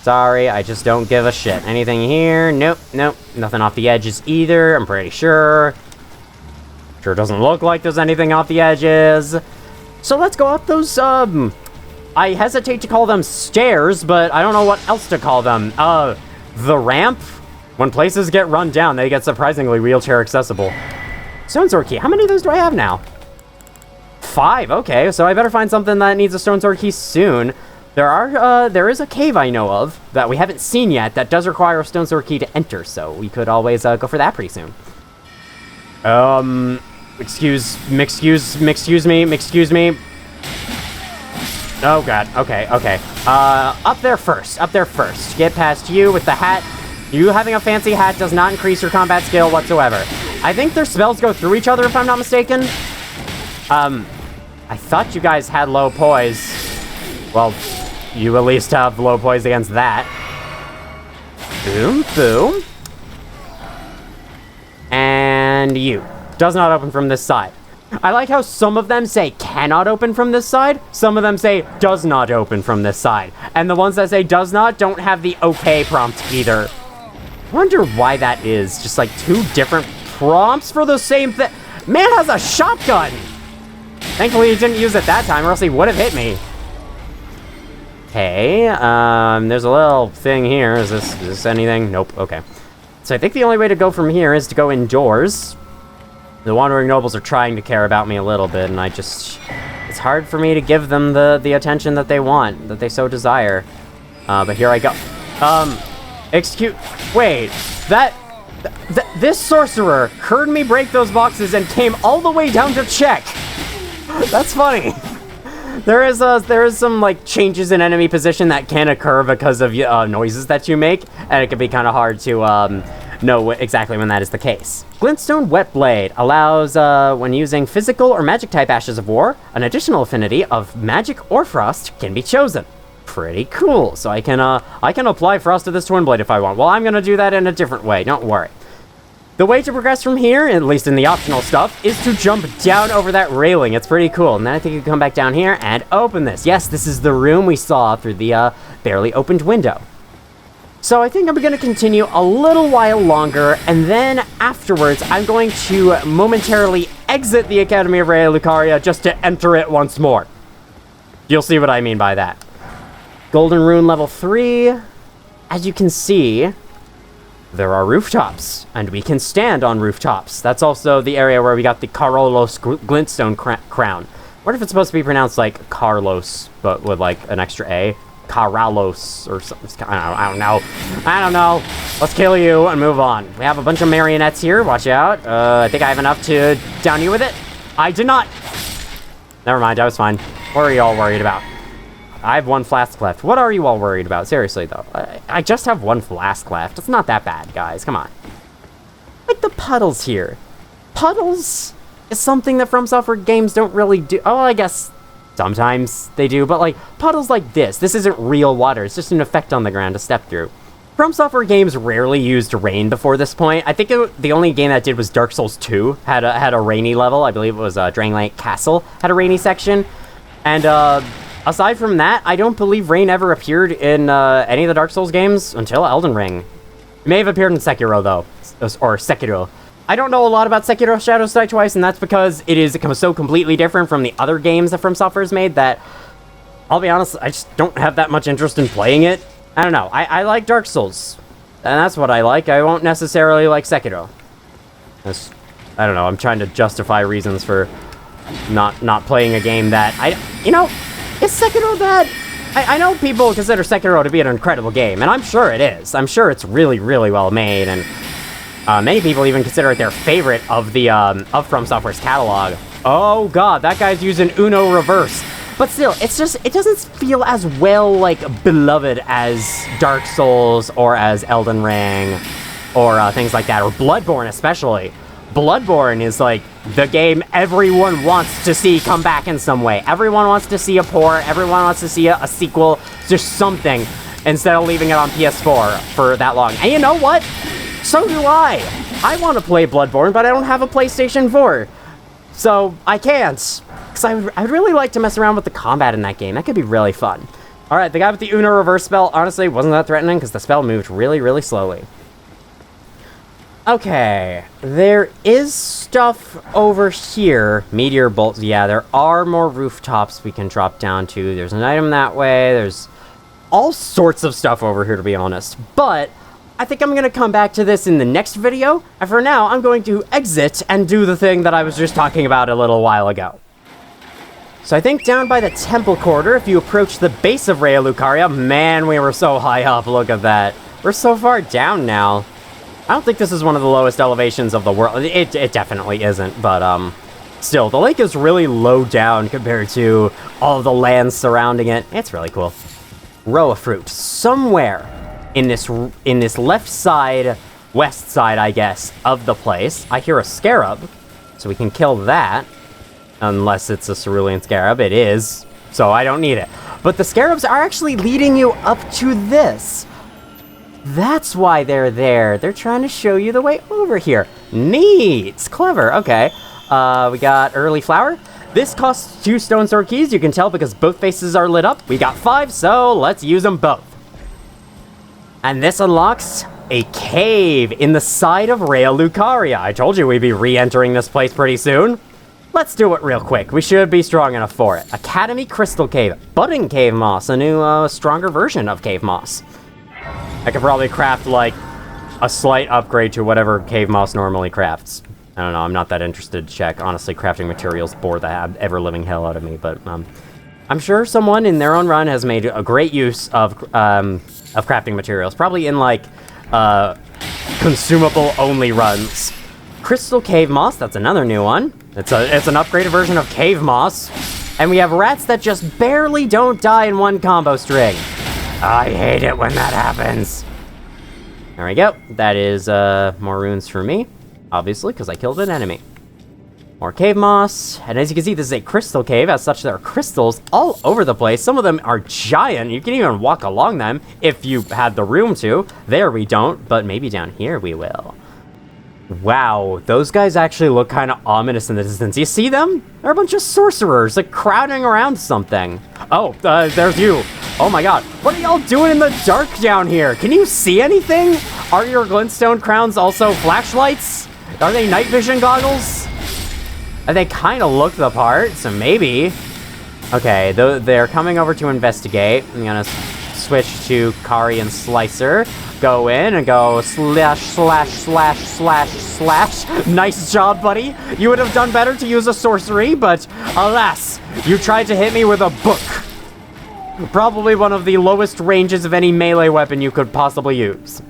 Sorry, I just don't give a shit. Anything here? Nope, nope. Nothing off the edges either, I'm pretty sure. Sure doesn't look like there's anything off the edges. So let's go up those, I hesitate to call them stairs, but I don't know what else to call them. The ramp? When places get run down, they get surprisingly wheelchair accessible. Stone Sword Key. How many of those do I have now? 5. Okay, so I better find something that needs a Stone Sword Key soon. There is a cave I know of that we haven't seen yet that does require a Stone Sword Key to enter, so we could always go for that pretty soon. Excuse me. Oh god, okay. Up there first. Get past you with the hat. You having a fancy hat does not increase your combat skill whatsoever. I think their spells go through each other, if I'm not mistaken. I thought you guys had low poise. Well, you at least have low poise against that. Boom, boom. And you. Does not open from this side. I like how some of them say cannot open from this side, some of them say does not open from this side. And the ones that say does not don't have the okay prompt either. I wonder why that is. Just like 2 different prompts for the same thing. Man has a shotgun! Thankfully he didn't use it that time or else he would have hit me. Okay, there's a little thing here. Is this anything? Nope, okay. So I think the only way to go from here is to go indoors. The Wandering Nobles are trying to care about me a little bit, and it's hard for me to give them the attention that they want, that they so desire. But here I go. Wait, this sorcerer heard me break those boxes and came all the way down to check. That's funny. There is some like changes in enemy position that can occur because of noises that you make, and it can be kind of hard to know exactly when that is the case. Glintstone Wet Blade allows, when using physical or magic type Ashes of War, an additional affinity of magic or frost can be chosen. Pretty cool. So I can apply frost to this Twin Blade if I want. Well, I'm gonna do that in a different way. Don't worry. The way to progress from here, at least in the optional stuff, is to jump down over that railing. It's pretty cool. And then I think you can come back down here and open this. Yes, this is the room we saw through the barely opened window. So I think I'm going to continue a little while longer, and then afterwards I'm going to momentarily exit the Academy of Raya Lucaria just to enter it once more. You'll see what I mean by that. Golden Rune level 3. As you can see, there are rooftops, and we can stand on rooftops. That's also the area where we got the Carlos Glintstone crown. What if it's supposed to be pronounced like Carlos, but with like an extra A? Carlos or something. I don't know. Let's kill you and move on. We have a bunch of marionettes here. Watch out. I think I have enough to down you with it. I did not. Never mind. I was fine. What are you all worried about? I have 1 flask left. What are you all worried about? Seriously, though. I just have 1 flask left. It's not that bad, guys. Come on. Like the puddles here. Puddles is something that From Software games don't really do. Oh, I guess sometimes they do, but like puddles like this isn't real water. It's just an effect on the ground to step through. From Software games rarely used rain before this point. I think the only game that did was Dark Souls 2 had a rainy level. I believe it was Drangleic Castle had a rainy section. And aside from that, I don't believe rain ever appeared in any of the Dark Souls games until Elden Ring. It may have appeared in Sekiro though, or Sekiro. I don't know a lot about Sekiro Shadows Die Twice, and that's because it is so completely different from the other games that From Software's made that I'll be honest, I just don't have that much interest in playing it. I don't know. I like Dark Souls. And that's what I like. I won't necessarily like Sekiro. I don't know. I'm trying to justify reasons for not playing a game that you know, is Sekiro that... I know people consider Sekiro to be an incredible game, and I'm sure it is. I'm sure it's really, really well made, and many people even consider it their favorite of the of From Software's catalog. Oh god, that guy's using Uno reverse. But still, it doesn't feel as well, like, beloved as Dark Souls or as Elden Ring or things like that, or Bloodborne especially. Bloodborne is, like, the game everyone wants to see come back in some way. Everyone wants to see a port, everyone wants to see a sequel, just something, instead of leaving it on PS4 for that long. And you know what? So do I. I want to play Bloodborne, but I don't have a PlayStation 4. So, I can't. Because I'd really like to mess around with the combat in that game. That could be really fun. Alright, the guy with the Uno reverse spell, honestly, wasn't that threatening, because the spell moved really, really slowly. Okay, there is stuff over here. Meteor bolts, yeah, there are more rooftops we can drop down to. There's an item that way, there's all sorts of stuff over here, to be honest. But I think I'm going to come back to this in the next video, and for now, I'm going to exit and do the thing that I was just talking about a little while ago. So I think down by the Temple Quarter, if you approach the base of Raya Lucaria, man, we were so high up, look at that. We're so far down now. I don't think this is one of the lowest elevations of the world. It definitely isn't, but still, the lake is really low down compared to all of the land surrounding it. It's really cool. Row of fruit. Somewhere in this left side, west side, I guess, of the place, I hear a scarab, so we can kill that. Unless it's a cerulean scarab. It is, so I don't need it. But the scarabs are actually leading you up to this. That's why they're there. They're trying to show you the way over here. Neat. Clever. Okay. We got early flower. This costs 2 stone sword keys. You can tell because both faces are lit up. We got 5, so let's use them both. And this unlocks a cave in the side of Raya Lucaria. I told you we'd be re-entering this place pretty soon. Let's do it real quick. We should be strong enough for it. Academy Crystal Cave. Budding Cave Moss. A new, stronger version of Cave Moss. I could probably craft, like, a slight upgrade to whatever Cave Moss normally crafts. I don't know. I'm not that interested to check. Honestly, crafting materials bore the ever-living hell out of me. But, I'm sure someone in their own run has made a great use of crafting materials. Probably in, like, consumable-only runs. Crystal Cave Moss. That's another new one. It's an upgraded version of Cave Moss. And we have rats that just barely don't die in one combo string. I hate it when that happens. There we go. That is more runes for me. Obviously, because I killed an enemy. More Cave Moss. And as you can see, this is a crystal cave. As such, there are crystals all over the place. Some of them are giant. You can even walk along them if you had the room to. There we don't, but maybe down here we will. Wow, those guys actually look kind of ominous in the distance. You see them? They're a bunch of sorcerers, like, crowding around something. Oh, there's you. Oh my god. What are y'all doing in the dark down here? Can you see anything? Are your glintstone crowns also flashlights? Are they night vision goggles? They kind of look the part, so maybe. Okay, they're coming over to investigate. I'm gonna switch to Kari and Slicer. Go in and go slash, slash, slash, slash, slash. Nice job, buddy. You would have done better to use a sorcery, but alas, you tried to hit me with a book. Probably one of the lowest ranges of any melee weapon you could possibly use.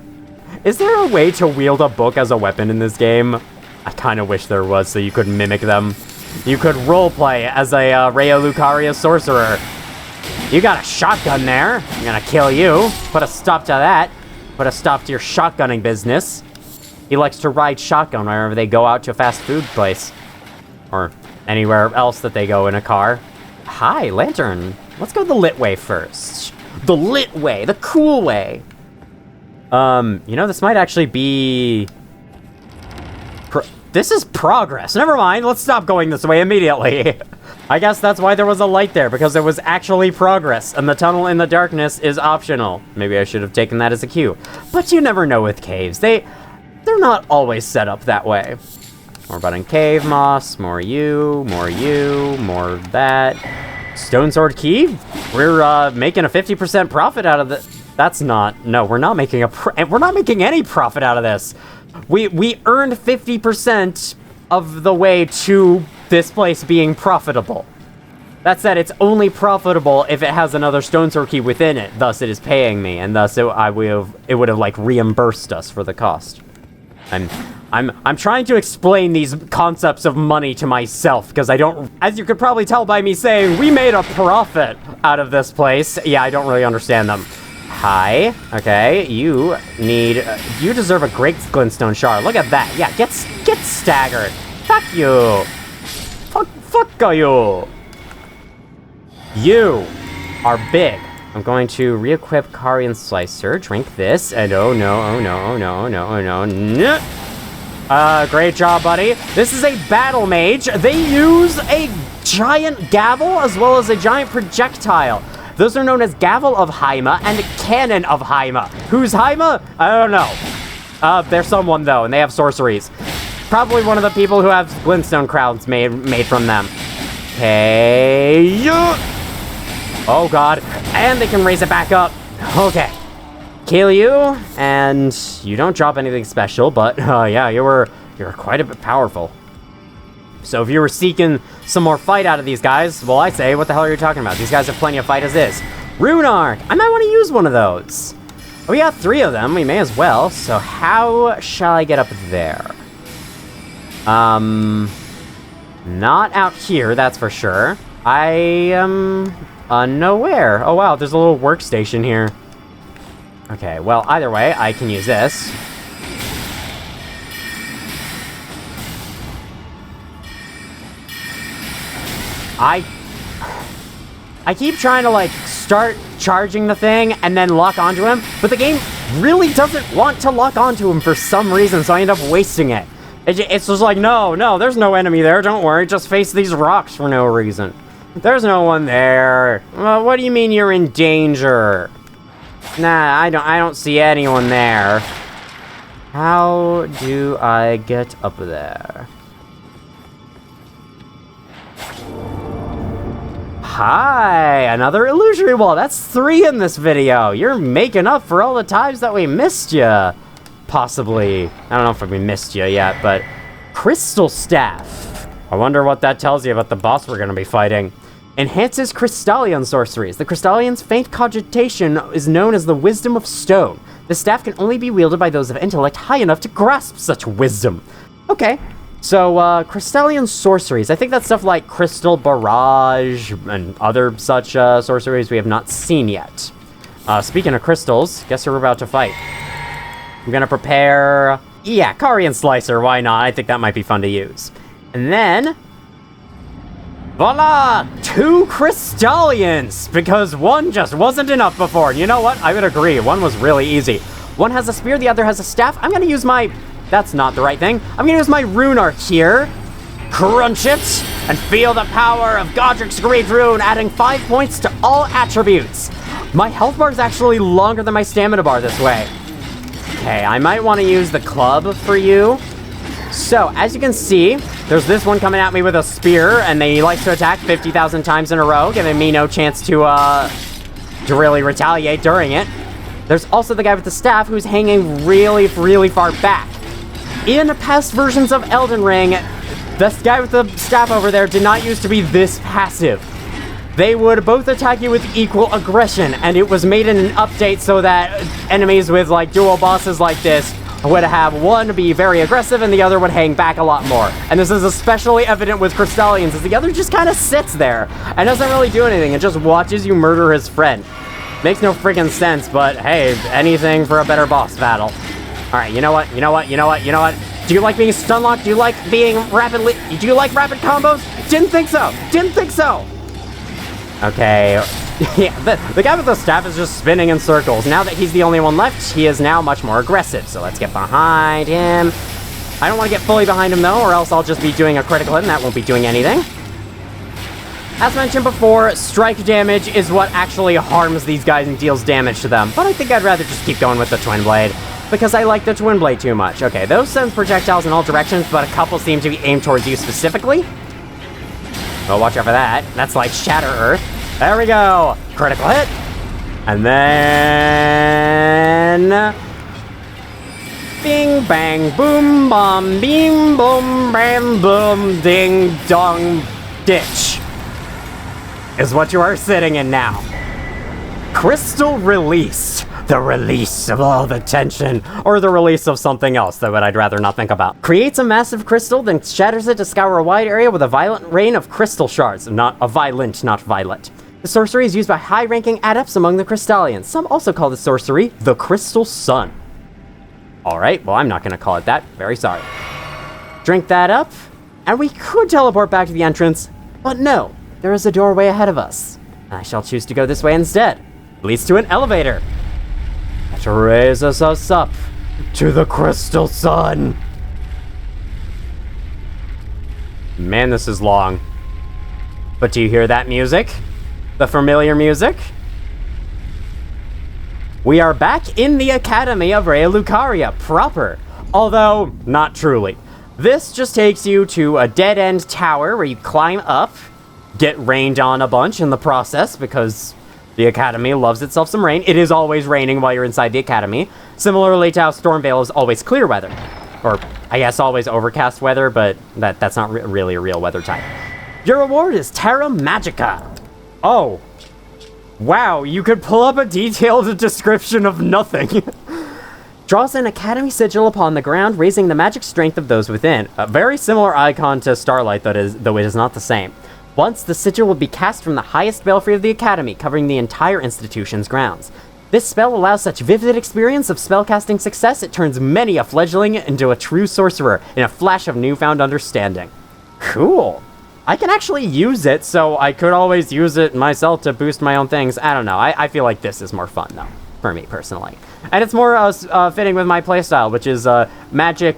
Is there a way to wield a book as a weapon in this game? I kind of wish there was, so you could mimic them. You could roleplay as a Raya Lucaria sorcerer. You got a shotgun there. I'm gonna kill you. Put a stop to that. Put a stop to your shotgunning business. He likes to ride shotgun whenever they go out to a fast food place. Or anywhere else that they go in a car. Hi, Lantern. Let's go the lit way first. The lit way. The cool way. You know, this might actually be... This is progress. Never mind. Let's stop going this way immediately. I guess that's why there was a light there, because there was actually progress, and the tunnel in the darkness is optional. Maybe I should have taken that as a cue. But you never know with caves. They're not always set up that way. More budding cave moss, more you, more that. Stone Sword Key? We're making a 50% profit out of the... That's not... No, we're not making we're not making any profit out of this. We earned 50% of the way to this place being profitable. That said, it's only profitable if it has another Stone Sword Key within it. Thus, it is paying me, and thus it would have like reimbursed us for the cost. I'm trying to explain these concepts of money to myself because I don't, as you could probably tell by me saying we made a profit out of this place. Yeah, I don't really understand them. Hi. Okay, you deserve a great Glintstone shard. Look at that. Yeah, get staggered. Fuck you. Fuck you. You are big. I'm going to re-equip Carian Slicer. Drink this, and oh no. Great job, buddy. This is a battle mage. They use a giant gavel as well as a giant projectile. Those are known as Gavel of Haima and Cannon of Haima. Who's Haima? I don't know. There's someone, though, and they have sorceries. Probably one of the people who have Glintstone crowns made from them. Okay. Oh, God. And they can raise it back up. Okay. Kill you, and you don't drop anything special, but, yeah, you're quite a bit powerful. So if you were seeking some more fight out of these guys, well, I say, what the hell are you talking about? These guys have plenty of fight as is. Rune Arc! I might want to use one of those. We got 3 of them, we may as well. So how shall I get up there? Not out here, that's for sure. I am nowhere. Oh wow, there's a little workstation here. Okay, well, either way, I can use this. I keep trying to, like, start charging the thing and then lock onto him, but the game really doesn't want to lock onto him for some reason, so I end up wasting it. It's just like, no, there's no enemy there, don't worry, just face these rocks for no reason. There's no one there. Well, what do you mean you're in danger? Nah, I don't see anyone there. How do I get up there? Hi, another illusory wall. That's 3 in this video. You're making up for all the times that we missed you. Possibly. I don't know if we missed you yet, but Crystal Staff. I wonder what that tells you about the boss we're going to be fighting. Enhances Crystallion sorceries. The Crystallion's faint cogitation is known as the Wisdom of Stone. The staff can only be wielded by those of intellect high enough to grasp such wisdom. Okay. So, Crystallion sorceries. I think that's stuff like Crystal Barrage and other such sorceries we have not seen yet. Speaking of crystals, guess who we're about to fight? I'm gonna prepare... Yeah, Carian Slicer, why not? I think that might be fun to use. And then... Voila! 2 Crystallions! Because one just wasn't enough before. You know what? I would agree. One was really easy. One has a spear, the other has a staff. I'm gonna use my... That's not the right thing. I'm gonna use my Rune Arc here. Crunch it, and feel the power of Godric's Great Rune, adding 5 points to all attributes. My health bar is actually longer than my stamina bar this way. Okay, I might want to use the club for you. So, as you can see, there's this one coming at me with a spear, and they like to attack 50,000 times in a row, giving me no chance to really retaliate during it. There's also the guy with the staff who's hanging really, really far back. In past versions of Elden Ring, this guy with the staff over there did not used to be this passive. They would both attack you with equal aggression, and it was made in an update so that enemies with, like, dual bosses like this would have one be very aggressive and the other would hang back a lot more. And this is especially evident with Crystallions, as the other just kind of sits there and doesn't really do anything. It just watches you murder his friend. Makes no friggin' sense, but hey, anything for a better boss battle. Alright, you know what? Do you like being stun locked? Do you like being do you like rapid combos? Didn't think so! Okay, yeah, the guy with the staff is just spinning in circles. Now that he's the only one left, he is now much more aggressive. So let's get behind him. I don't want to get fully behind him though, or else I'll just be doing a critical hit and that won't be doing anything. As mentioned before, strike damage is what actually harms these guys and deals damage to them. But I think I'd rather just keep going with the Twin Blade, because I like the Twin Blade too much. Okay, those send projectiles in all directions, but a couple seem to be aimed towards you specifically. Oh, watch out for that. That's like Shatter Earth. There we go. Critical hit. And then... Bing, bang, boom, bomb, beam, boom, bam, boom, ding, dong, ditch. Is what you are sitting in now. Crystal Release. The release of all the tension, or the release of something else that I'd rather not think about. Creates a massive crystal, then shatters it to scour a wide area with a violent rain of crystal shards. Not violent. The sorcery is used by high-ranking adepts among the Crystallians. Some also call the sorcery the Crystal Sun. Alright, well I'm not gonna call it that. Very sorry. Drink that up, and we could teleport back to the entrance, but no, there is a doorway ahead of us. I shall choose to go this way instead. It leads to an elevator. To raises us up to the Crystal Sun. Man, this is long. But do you hear that music? The familiar music? We are back in the Academy of Raya Lucaria proper, although not truly. This just takes you to a dead-end tower where you climb up, get rained on a bunch in the process because the Academy loves itself some rain. It is always raining while you're inside the Academy. Similarly to how Stormvale is always clear weather. Or, I guess, always overcast weather, but that's not really a real weather type. Your reward is Terra Magica. Oh. Wow, you could pull up a detailed description of nothing. Draws an Academy sigil upon the ground, raising the magic strength of those within. A very similar icon to Starlight, though it is not the same. Once, the sigil will be cast from the highest belfry of the Academy, covering the entire institution's grounds. This spell allows such vivid experience of spellcasting success, it turns many a fledgling into a true sorcerer in a flash of newfound understanding. Cool. I can actually use it, so I could always use it myself to boost my own things. I don't know. I feel like this is more fun, though, for me, personally. And it's more fitting with my playstyle, which is magic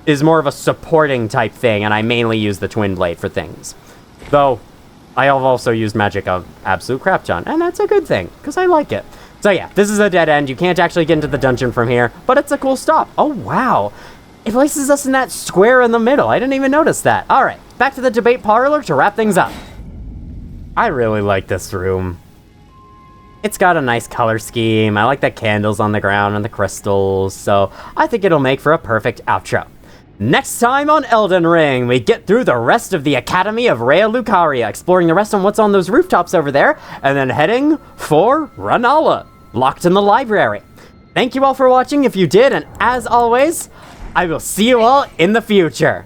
is more of a supporting type thing, and I mainly use the Twin Blade for things. Though, I have also used magic of absolute crap ton, and that's a good thing, because I like it. So yeah, this is a dead end. You can't actually get into the dungeon from here, but it's a cool stop. Oh, wow. It places us in that square in the middle. I didn't even notice that. All right, back to the debate parlor to wrap things up. I really like this room. It's got a nice color scheme. I like the candles on the ground and the crystals, so I think it'll make for a perfect outro. Next time on Elden Ring, we get through the rest of the Academy of Raya Lucaria, exploring the rest on what's on those rooftops over there, and then heading for Rennala, locked in the library. Thank you all for watching if you did, and as always, I will see you all in the future.